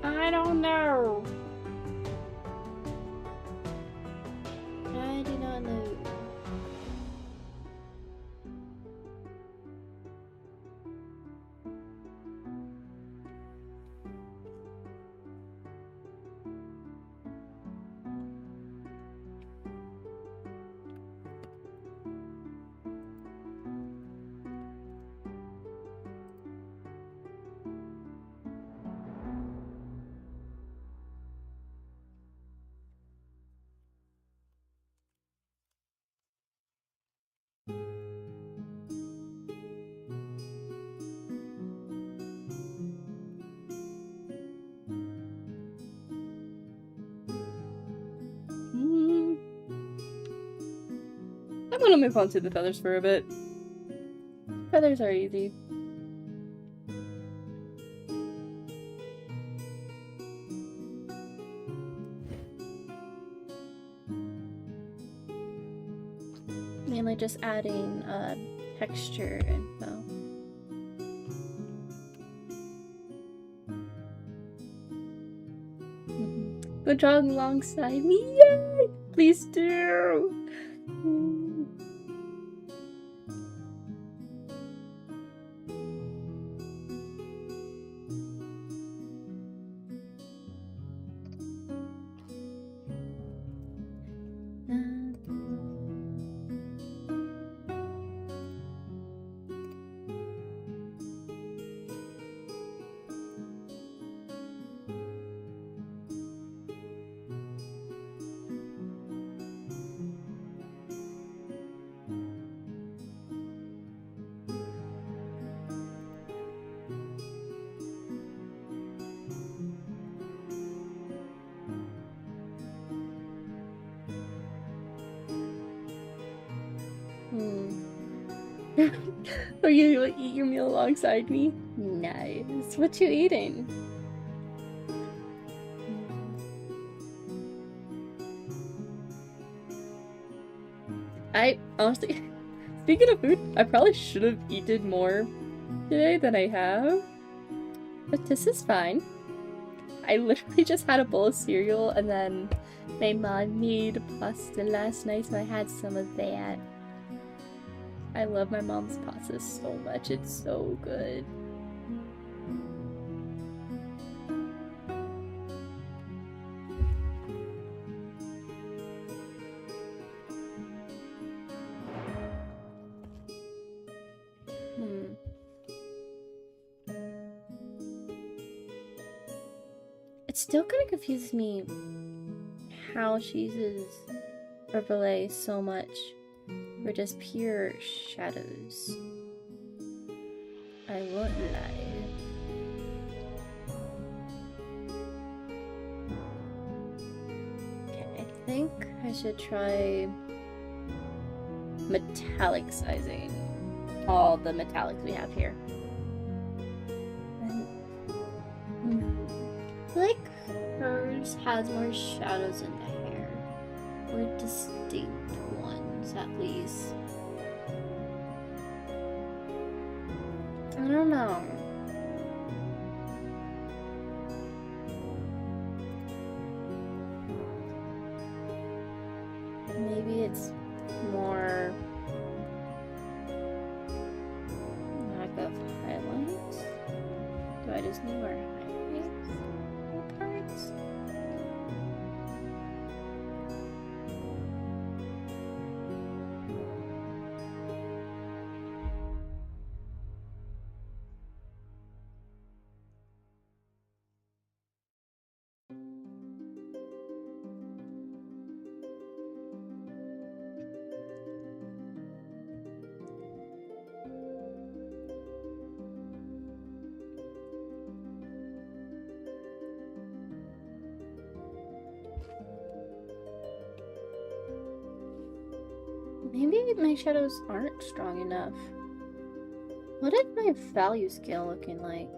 I don't know. I do not know. I'm gonna move on to the feathers for a bit. Feathers are easy. Mainly just adding texture info. Go jog alongside me, yay! Please do! Are you gonna eat your meal alongside me? Nice. What you eating? I honestly, speaking of food, I probably should have eaten more today than I have. But this is fine. I literally just had a bowl of cereal and then my mom made pasta last night, so I had some of that. I love my mom's pasta so much. It's so good. It still kind of confuses me how she uses overlay so much for just pure shadows. I won't lie. Okay, I think I should try metallic sizing all the metallics we have here. I feel like hers has more shadows in the hair. More distinct ones, at least. I don't know. Maybe it's more lack of highlights. Do I just need more highlights in parts? Maybe my shadows aren't strong enough. What is my value scale looking like?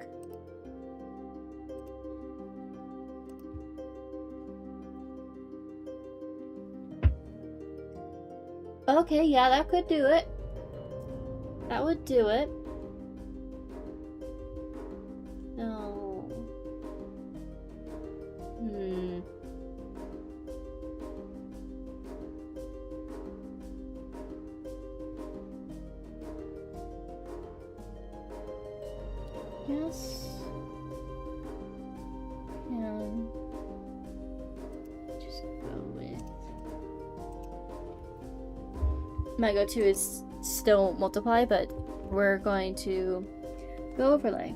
Okay, yeah, that could do it. That would do it. No. Yes. And just go with. My go-to is still multiply, but we're going to go overlay.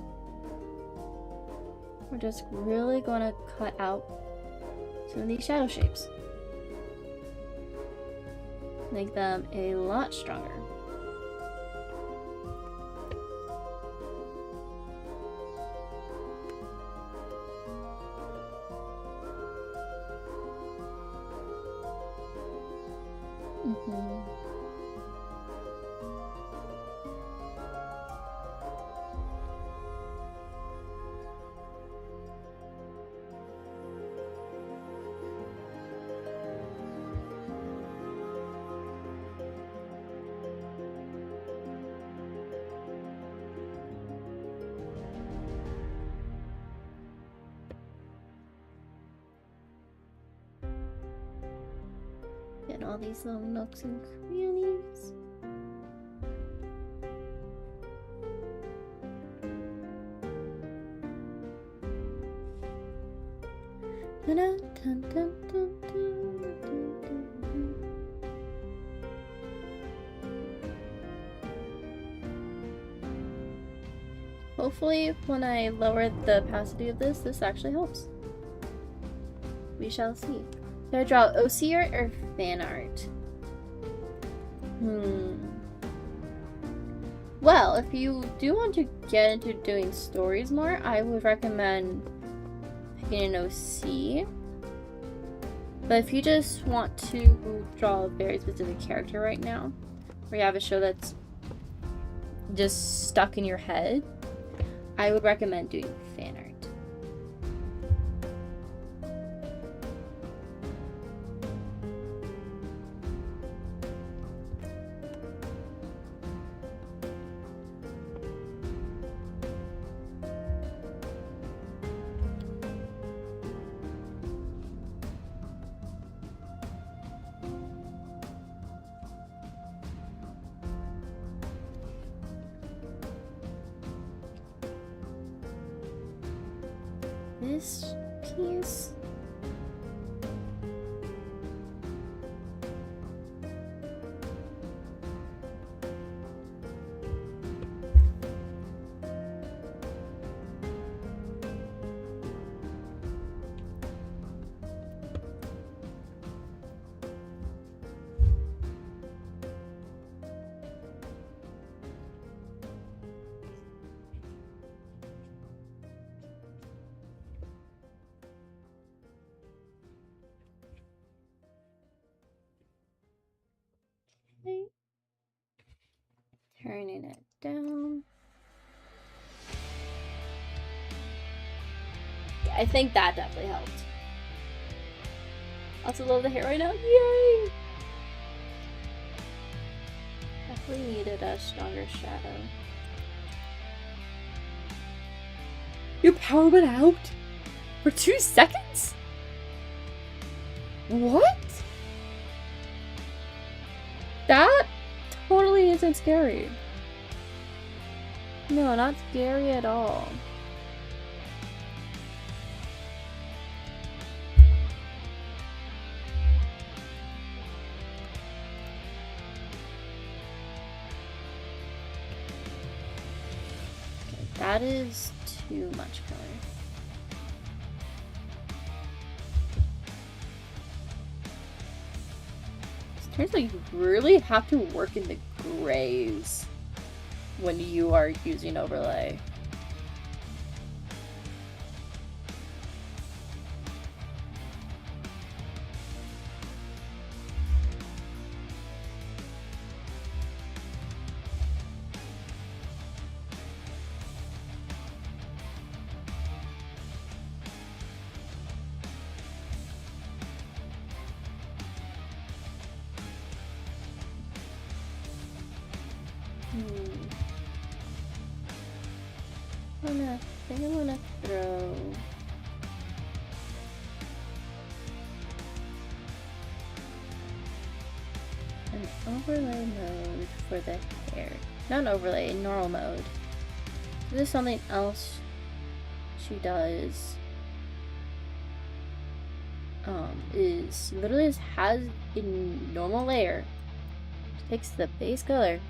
We're just really going to cut out some of these shadow shapes. Make them a lot stronger. Get all these little nooks and crannies. Dun, dun, dun, dun, dun, dun, dun. Hopefully, when I lower the opacity of this actually helps. We shall see. Should I draw OC art or fan art? Well, if you do want to get into doing stories more, I would recommend picking an OC. But if you just want to draw a very specific character right now, or you have a show that's just stuck in your head, I would recommend doing fan art. This piece. Turning it down. Yeah, I think that definitely helped. Also love the hair right now. Yay! Definitely needed a stronger shadow. Your power went out? For 2 seconds? What? That totally isn't scary. No, not scary at all. Okay, that is too much color. Turns out you really have to work in the grays when you are using overlay. I think I'm gonna throw an overlay mode for the hair. Not an overlay, a normal mode. This is something else she does. Is literally just has a normal layer. Takes the base color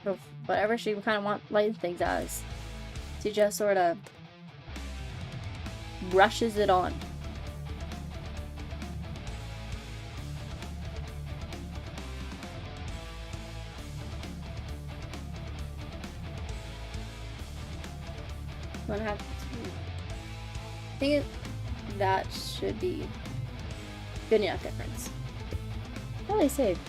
of whatever she kind of want lighten things as. She just sort of brushes it on. I'm gonna have to. I think that should be good enough difference. Probably save.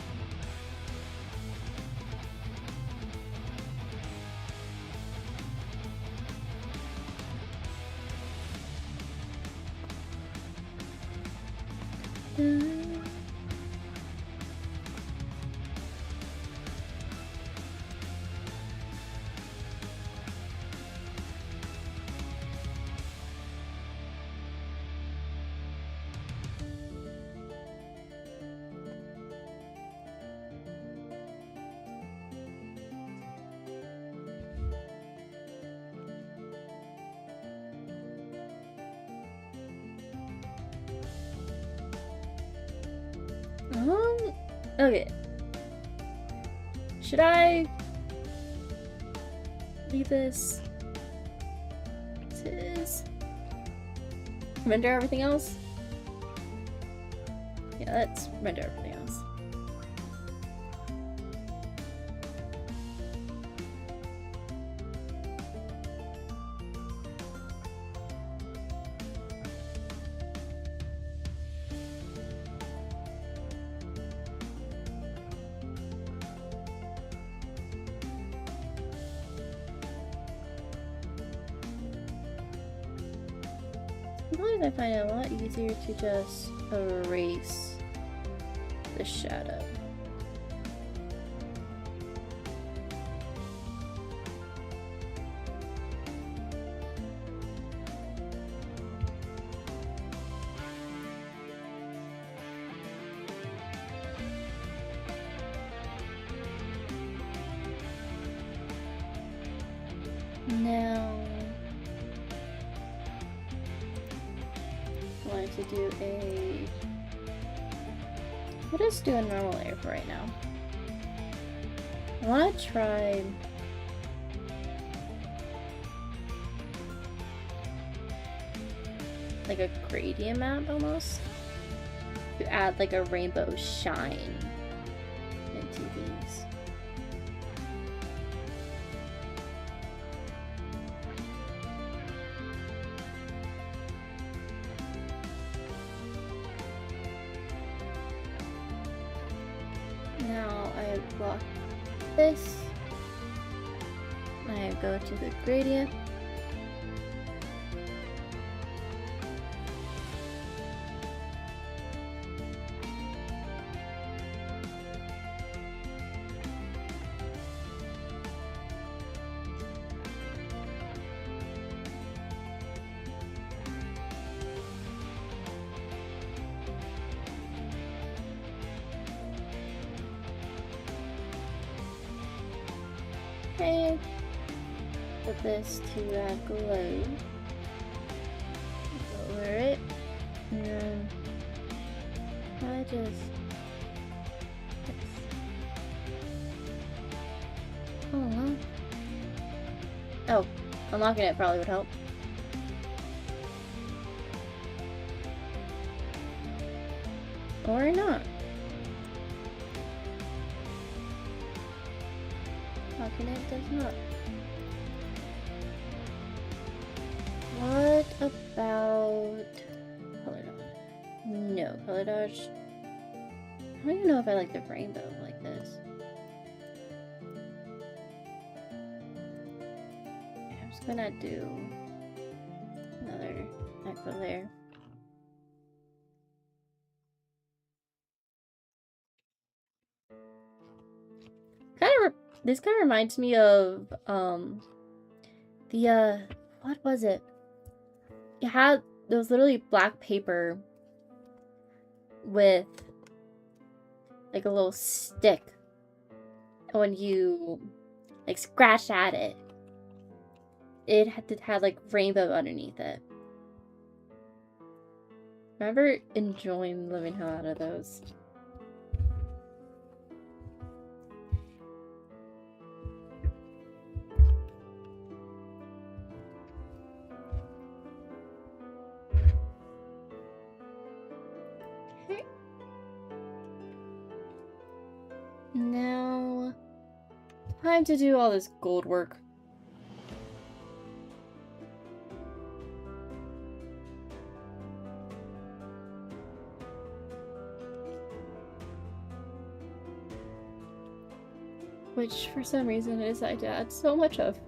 Okay. Should I leave this as is? Render everything else? Yeah, let's render everything else. Sometimes I find it a lot easier to just erase the shadow. Now, I wanted to do a... We'll just do a normal layer for right now. I want to try... like a gradient map almost. To add like a rainbow shine into these. Now I have blocked this. I go to the gradient. Okay, put this to that glow. Lower it, and then I just. Oh, unlocking it probably would help. Or not. Unlocking it does not. What about color dodge? No, color dodge. I don't even know if I like the rainbow like this. I'm just gonna do another echo layer. This kind of reminds me of what was it? It had those literally black paper with like a little stick, and when you like scratch at it, it had like rainbow underneath it. I remember enjoying the living hell out of those. Now, time to do all this gold work. Which, for some reason, I decided to add so much of.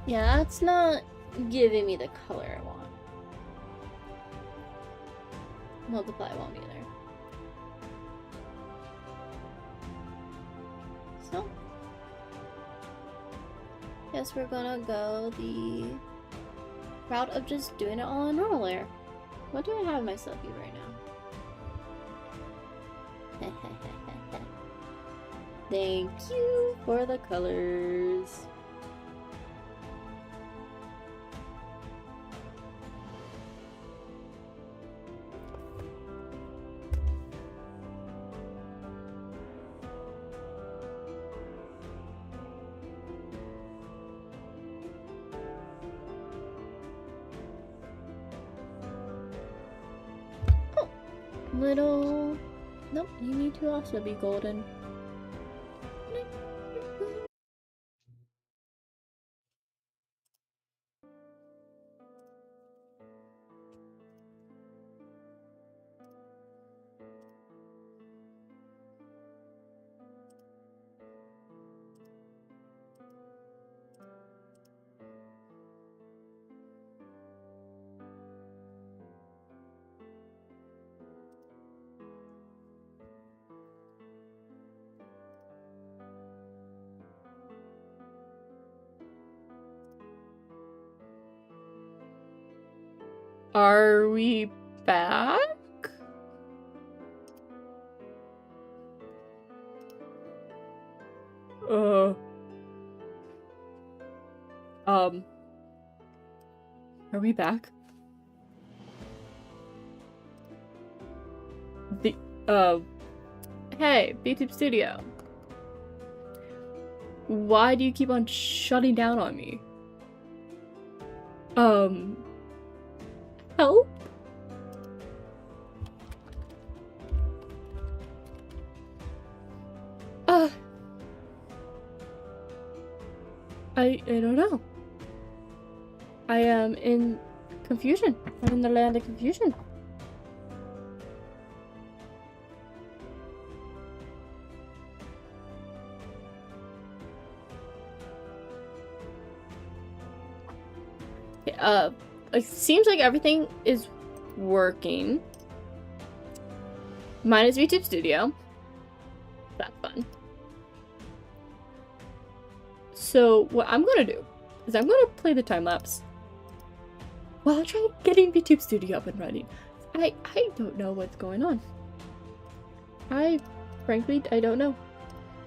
Yeah, that's not giving me the color I want. Multiply won't either. So, guess we're gonna go the route of just doing it all on normal layer. What do I have myself here right now? Thank you for the colors. Little... Nope, you need to also be golden. Are we back? Are we back? Hey, VTube Studio. Why do you keep on shutting down on me? Help? I don't know. I am in confusion. I'm in the land of confusion. It seems like everything is working. Minus VTube Studio. That's fun. So what I'm gonna do is I'm gonna play the time lapse while trying getting VTube Studio up and running. I don't know what's going on. Frankly, I don't know.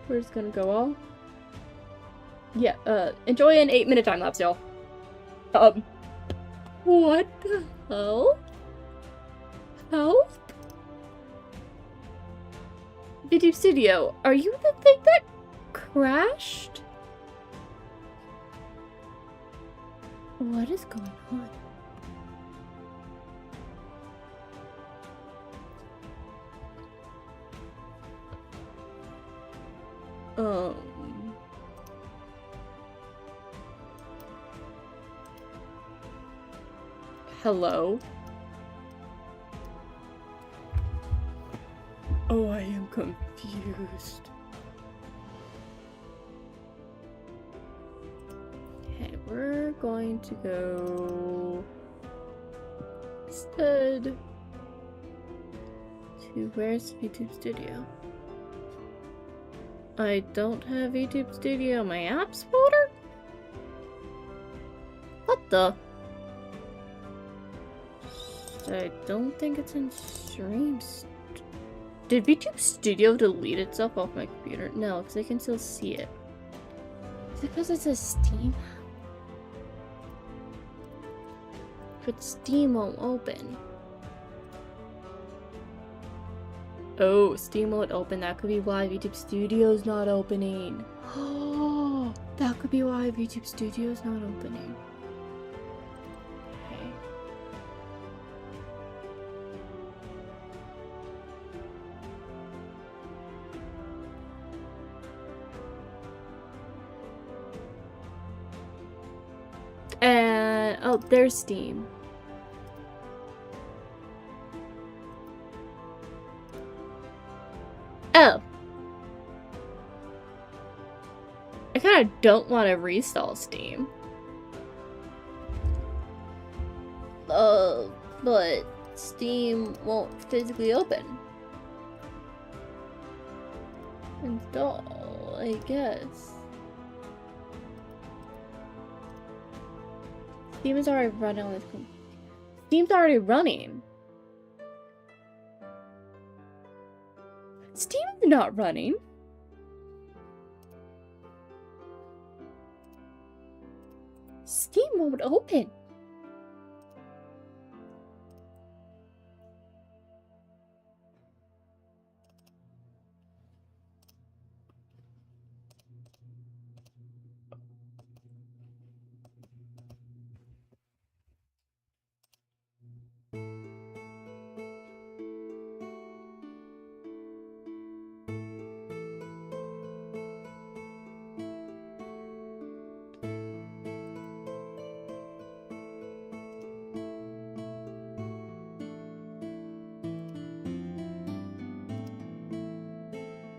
We're just gonna go all. Yeah, enjoy an 8-minute time lapse, y'all. What the hell? Help? VTube Studio, are you the thing that crashed? What is going on? Hello? Oh, I am confused. Okay, we're going to go instead to where's VTube Studio? I don't have VTube Studio in my apps folder? What the? I don't think it's in streams. Did VTube Studio delete itself off my computer? No, because I can still see it. Is it because it says Steam? But Steam won't open. Oh, Steam won't open. That could be why VTube Studio's not opening. Oh, that could be why VTube Studio's not opening. Okay. And oh, there's Steam. Oh. I kind of don't want to reinstall Steam. But Steam won't physically open. Install, I guess. Steam is already running on this. Steam's already running. Steam's not running. Steam won't open.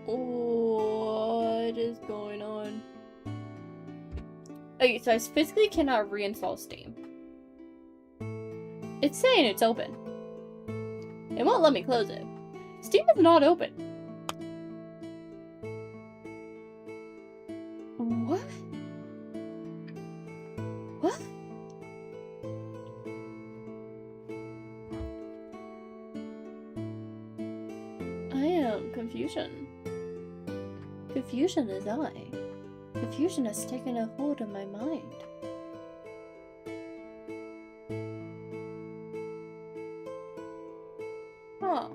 What is going on? Okay, so I physically cannot reinstall Steam. It's saying it's open. It won't let me close it. Steam is not open. What? What? Confusion. Confusion is I. Confusion has taken a hold of my mind. Huh.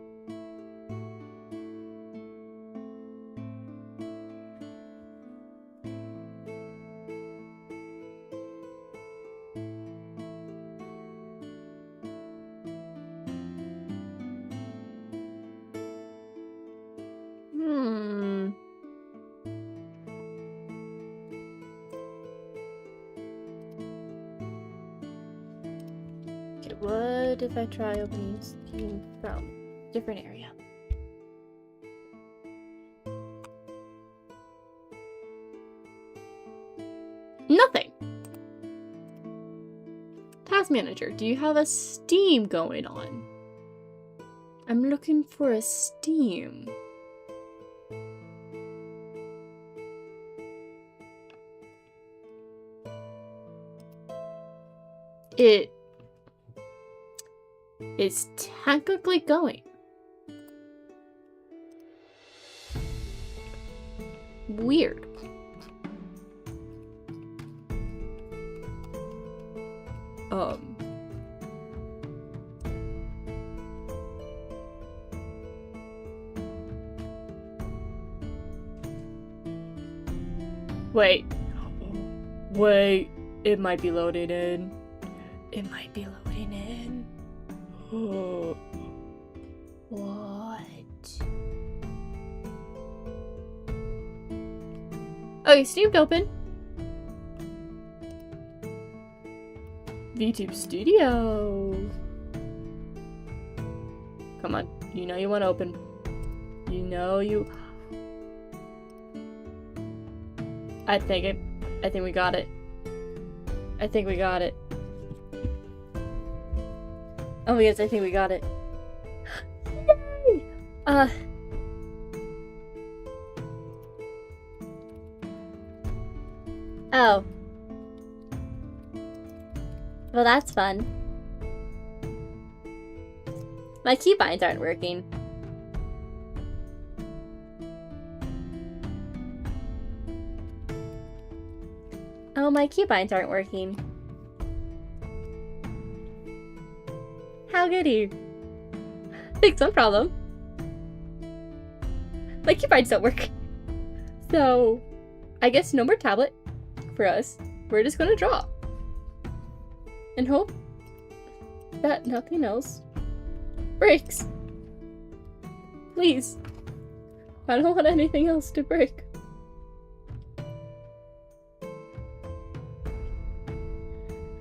Okay, what if I try opening Steam from a different area? Nothing! Task Manager, do you have a Steam going on? I'm looking for a Steam. It is technically going. Weird. Wait, it might be loading in. It might be loading in. Oh. What? Okay, Steam open. VTube Studio. Come on, you know you want to open. You know you. I think we got it. I think we got it. Oh my goodness, I think we got it. Yay! Oh. Well, that's fun. My keybinds aren't working. Oh, my keybinds aren't working. How goody. Fix one problem. My keybinds don't work. So, I guess no more tablet for us. We're just gonna draw. And hope that nothing else breaks. Please. I don't want anything else to break.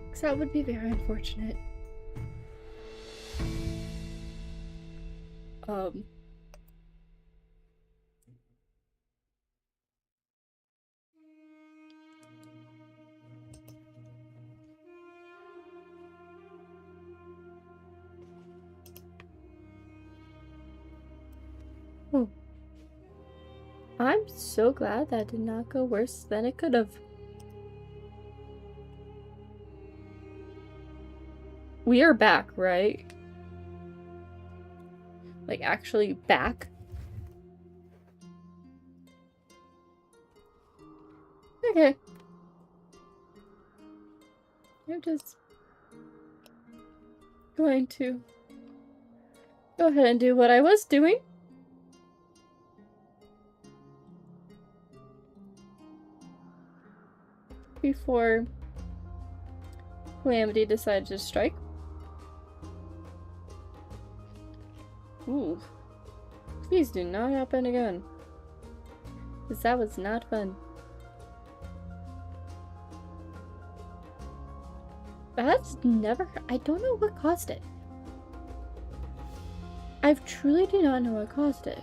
Because that would be very unfortunate. I'm so glad that did not go worse than it could have. We are back, right? Like, actually back? Okay. I'm just going to go ahead and do what I was doing. Before Calamity decided to strike. Ooh. Please do not happen again. Because that was not fun. That's never... I don't know what caused it. I truly do not know what caused it.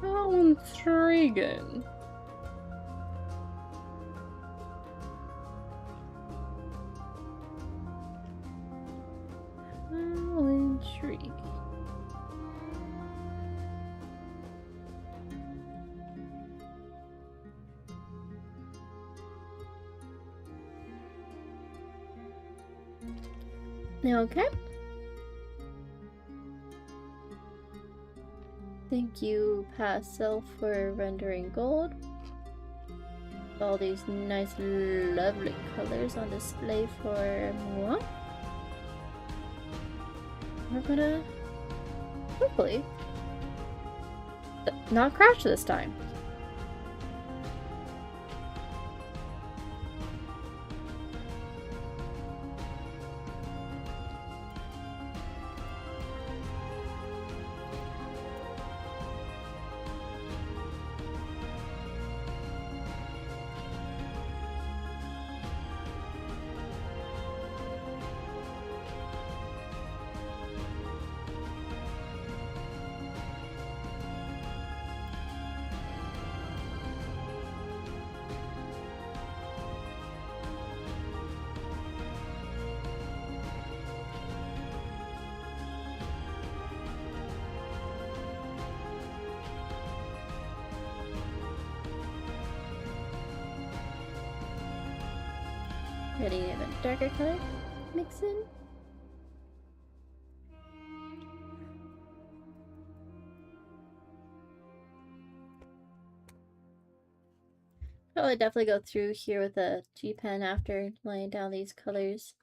How intriguing. How intriguing. Okay. Thank you, Pastel, for rendering gold. All these nice, lovely colors on display for moi. We're gonna hopefully not crash this time. Getting an even darker color mix in. I'll definitely go through here with a G-pen after laying down these colors.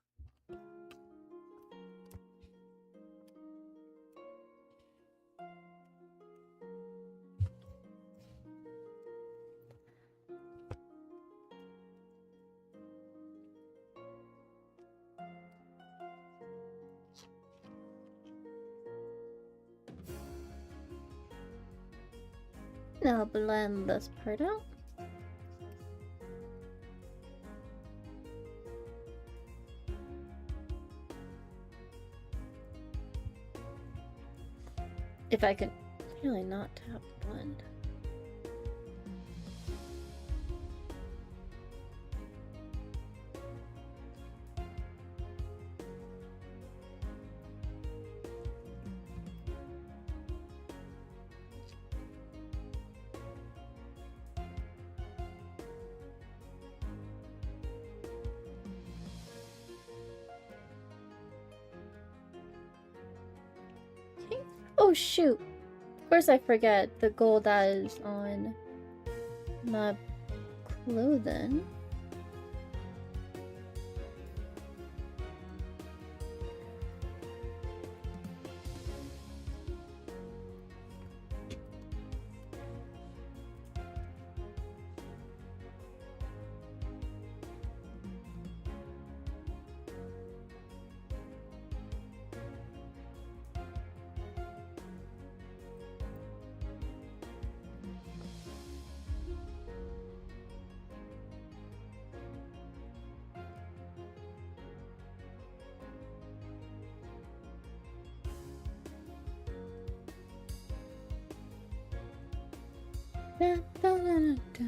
Now blend this part out. If I could really not tap blend. Oh shoot! Of course I forget the gold that is on my clothing. Da, da, da, da.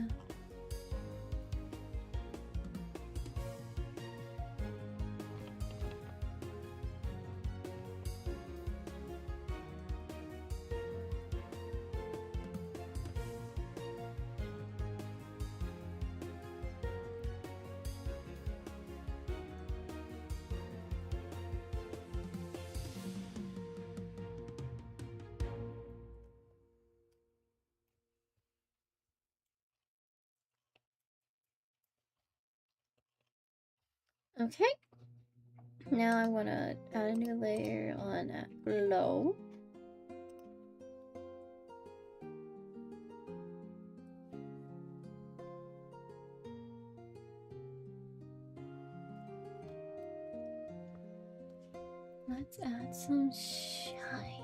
Okay. Now I want to add a new layer on glow. Let's add some shine.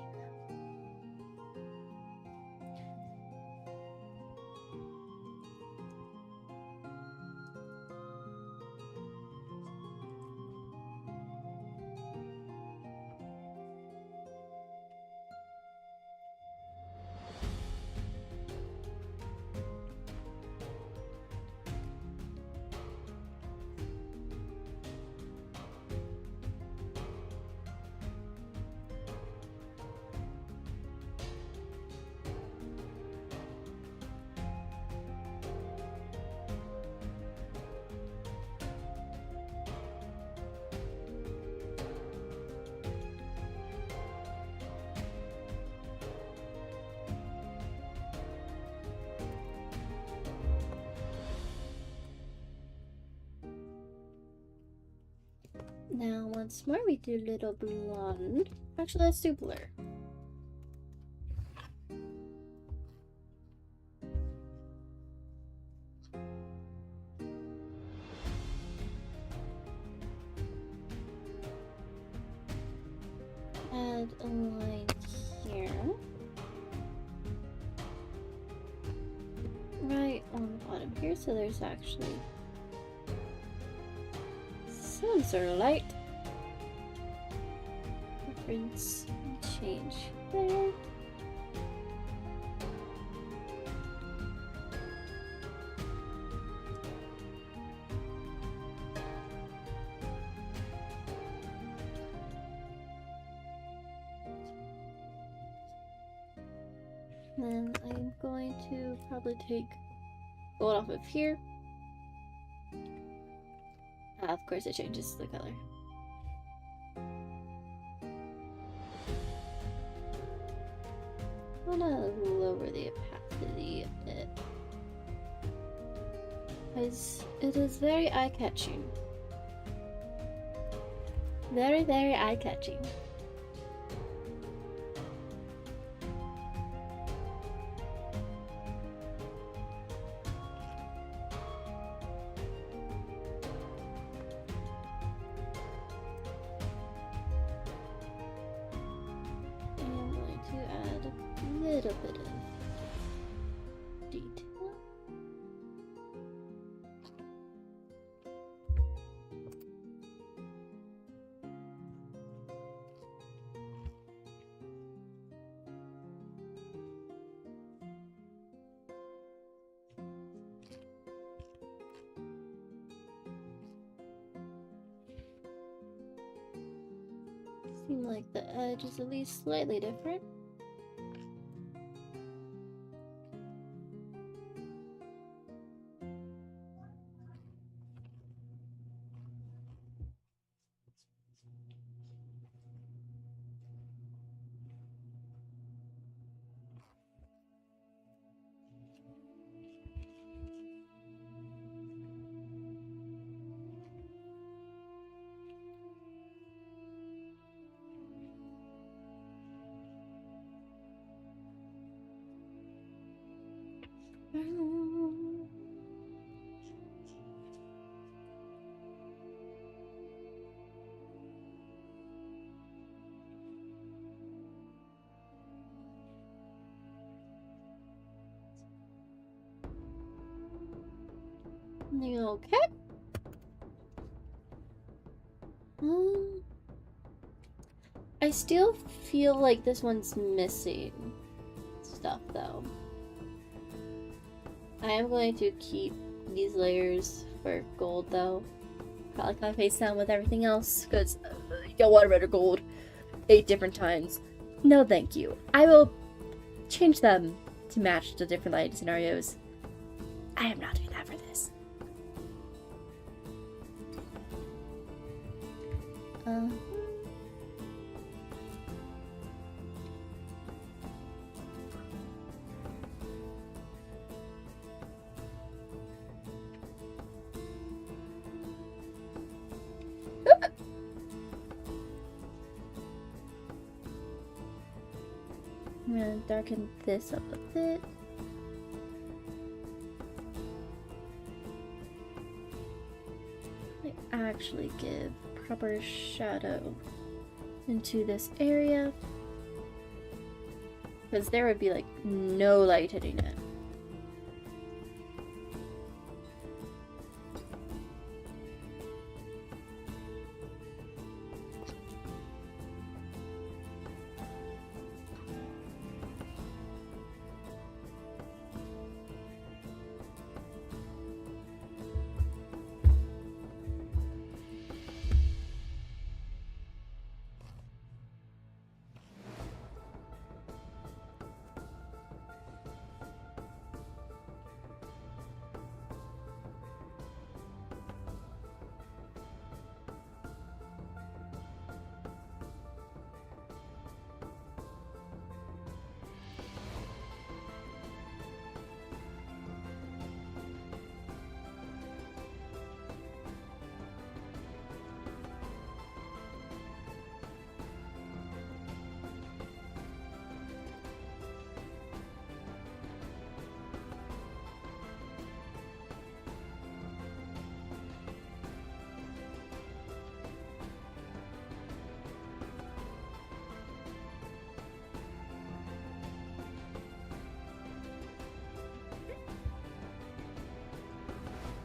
Now, once more, we do little blonde. Actually, let's do blur. Add a line here. Right on the bottom here, so there's actually some sort of light. Reference change there. Then I'm going to probably take gold off of here. Of course it changes the color. I want to lower the opacity a bit, because it is very eye-catching. Very, very eye-catching. Little bit of detail. Seem like the edge is at least slightly different. Okay. I still feel like this one's missing stuff though. I am going to keep these layers for gold though. Probably copy paste them with everything else because you don't want red or gold 8 different times. No thank you. I will change them to match the different lighting scenarios. I am not doing that for this. I'm gonna darken this up a bit. I actually give proper shadow into this area, because there would be like no light hitting it.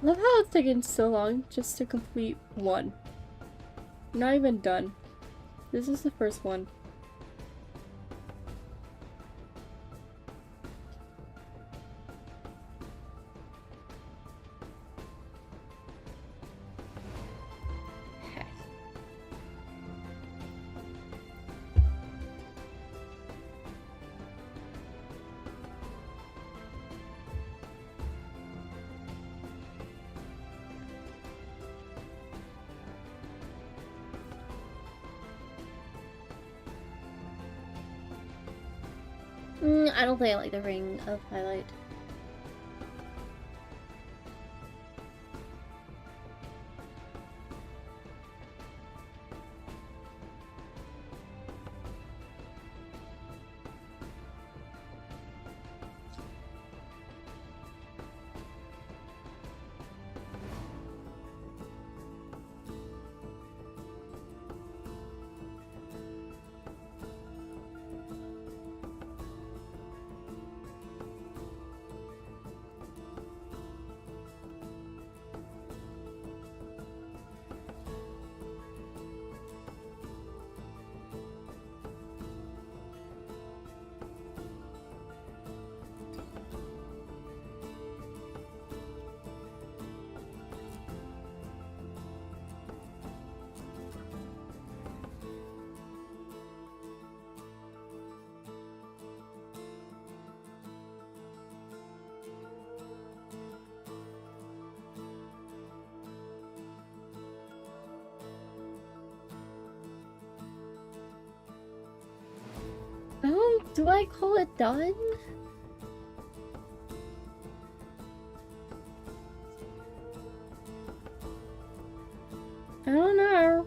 Love how it's taken so long just to complete one. Not even done. This is the first one. I don't think I like the ring of highlight. Do I call it done? I don't know.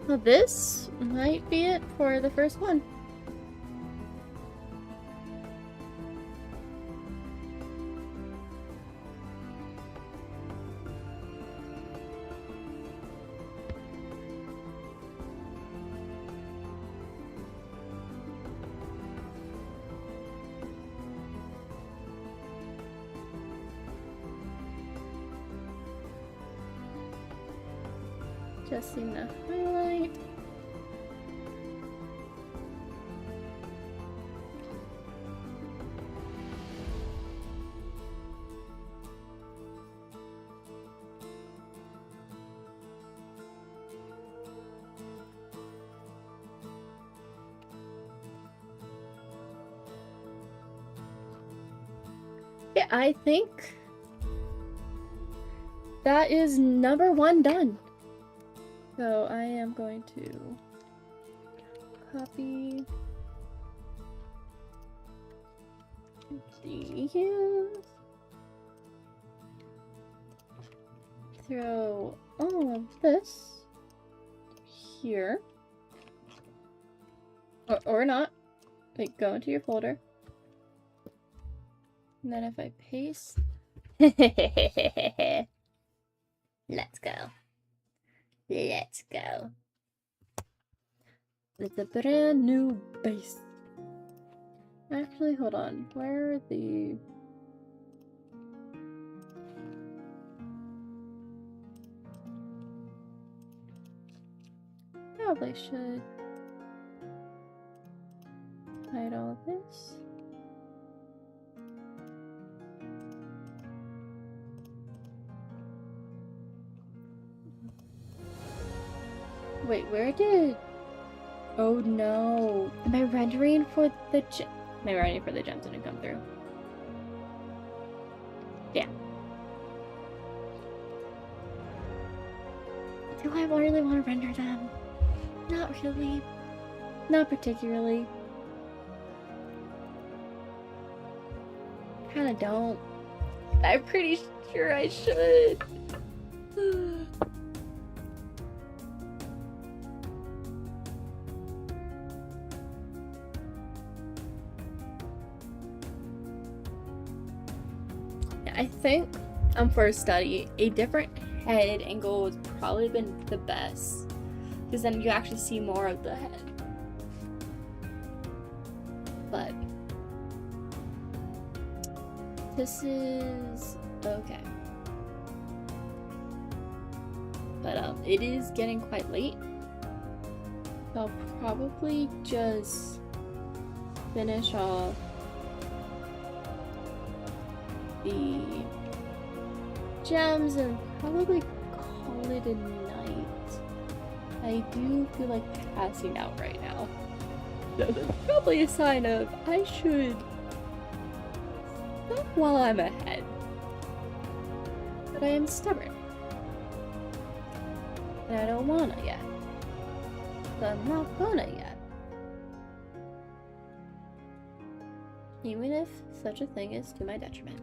Well, this might be it for the first one. Just seeing the highlight. Yeah, I think that is number one done. So I am going to copy these, throw all of this here, or not. Like, go into your folder. And then if I paste, let's go. Let's go. With a brand new base. Actually, hold on. Where are the... Probably should hide all of this. Wait, where did... Oh no. Am I rendering for the gem? Am I rendering for the gems didn't come through? Yeah. Do I really want to render them? Not really. Not particularly. Kinda don't. I'm pretty sure I should. I think for a study, a different head angle would probably been the best, because then you actually see more of the head. But this is okay. But it is getting quite late. So I'll probably just finish off the gems and probably call it a night. I do feel like passing out right now. So that's probably a sign of I should stop while I'm ahead. But I am stubborn. And I don't wanna yet. So I'm not gonna yet. Even if such a thing is to my detriment.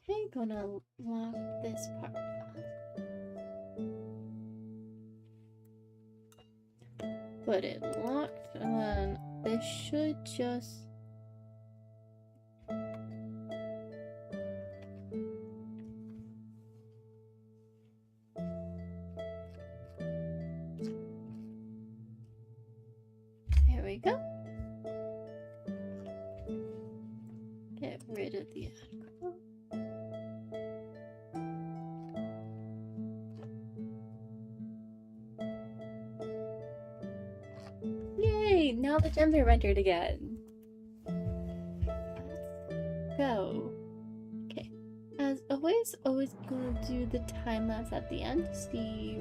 Okay, gonna lock this part off. Put it locked, and then this should just... There we go. Get rid of the aggro. Yay! Now the gems are rendered again. Let's go. Okay. As always gonna do the time lapse at the end to see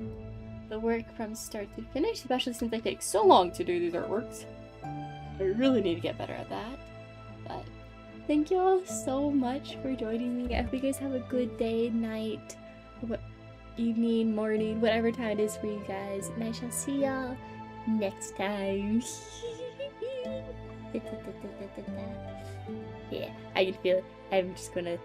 the work from start to finish, especially since they take so long to do these artworks. I really need to get better at that. But thank you all so much for joining me. I hope you guys have a good day, night, evening, morning, whatever time it is for you guys. And I shall see y'all next time. Yeah, I can feel it. I'm just gonna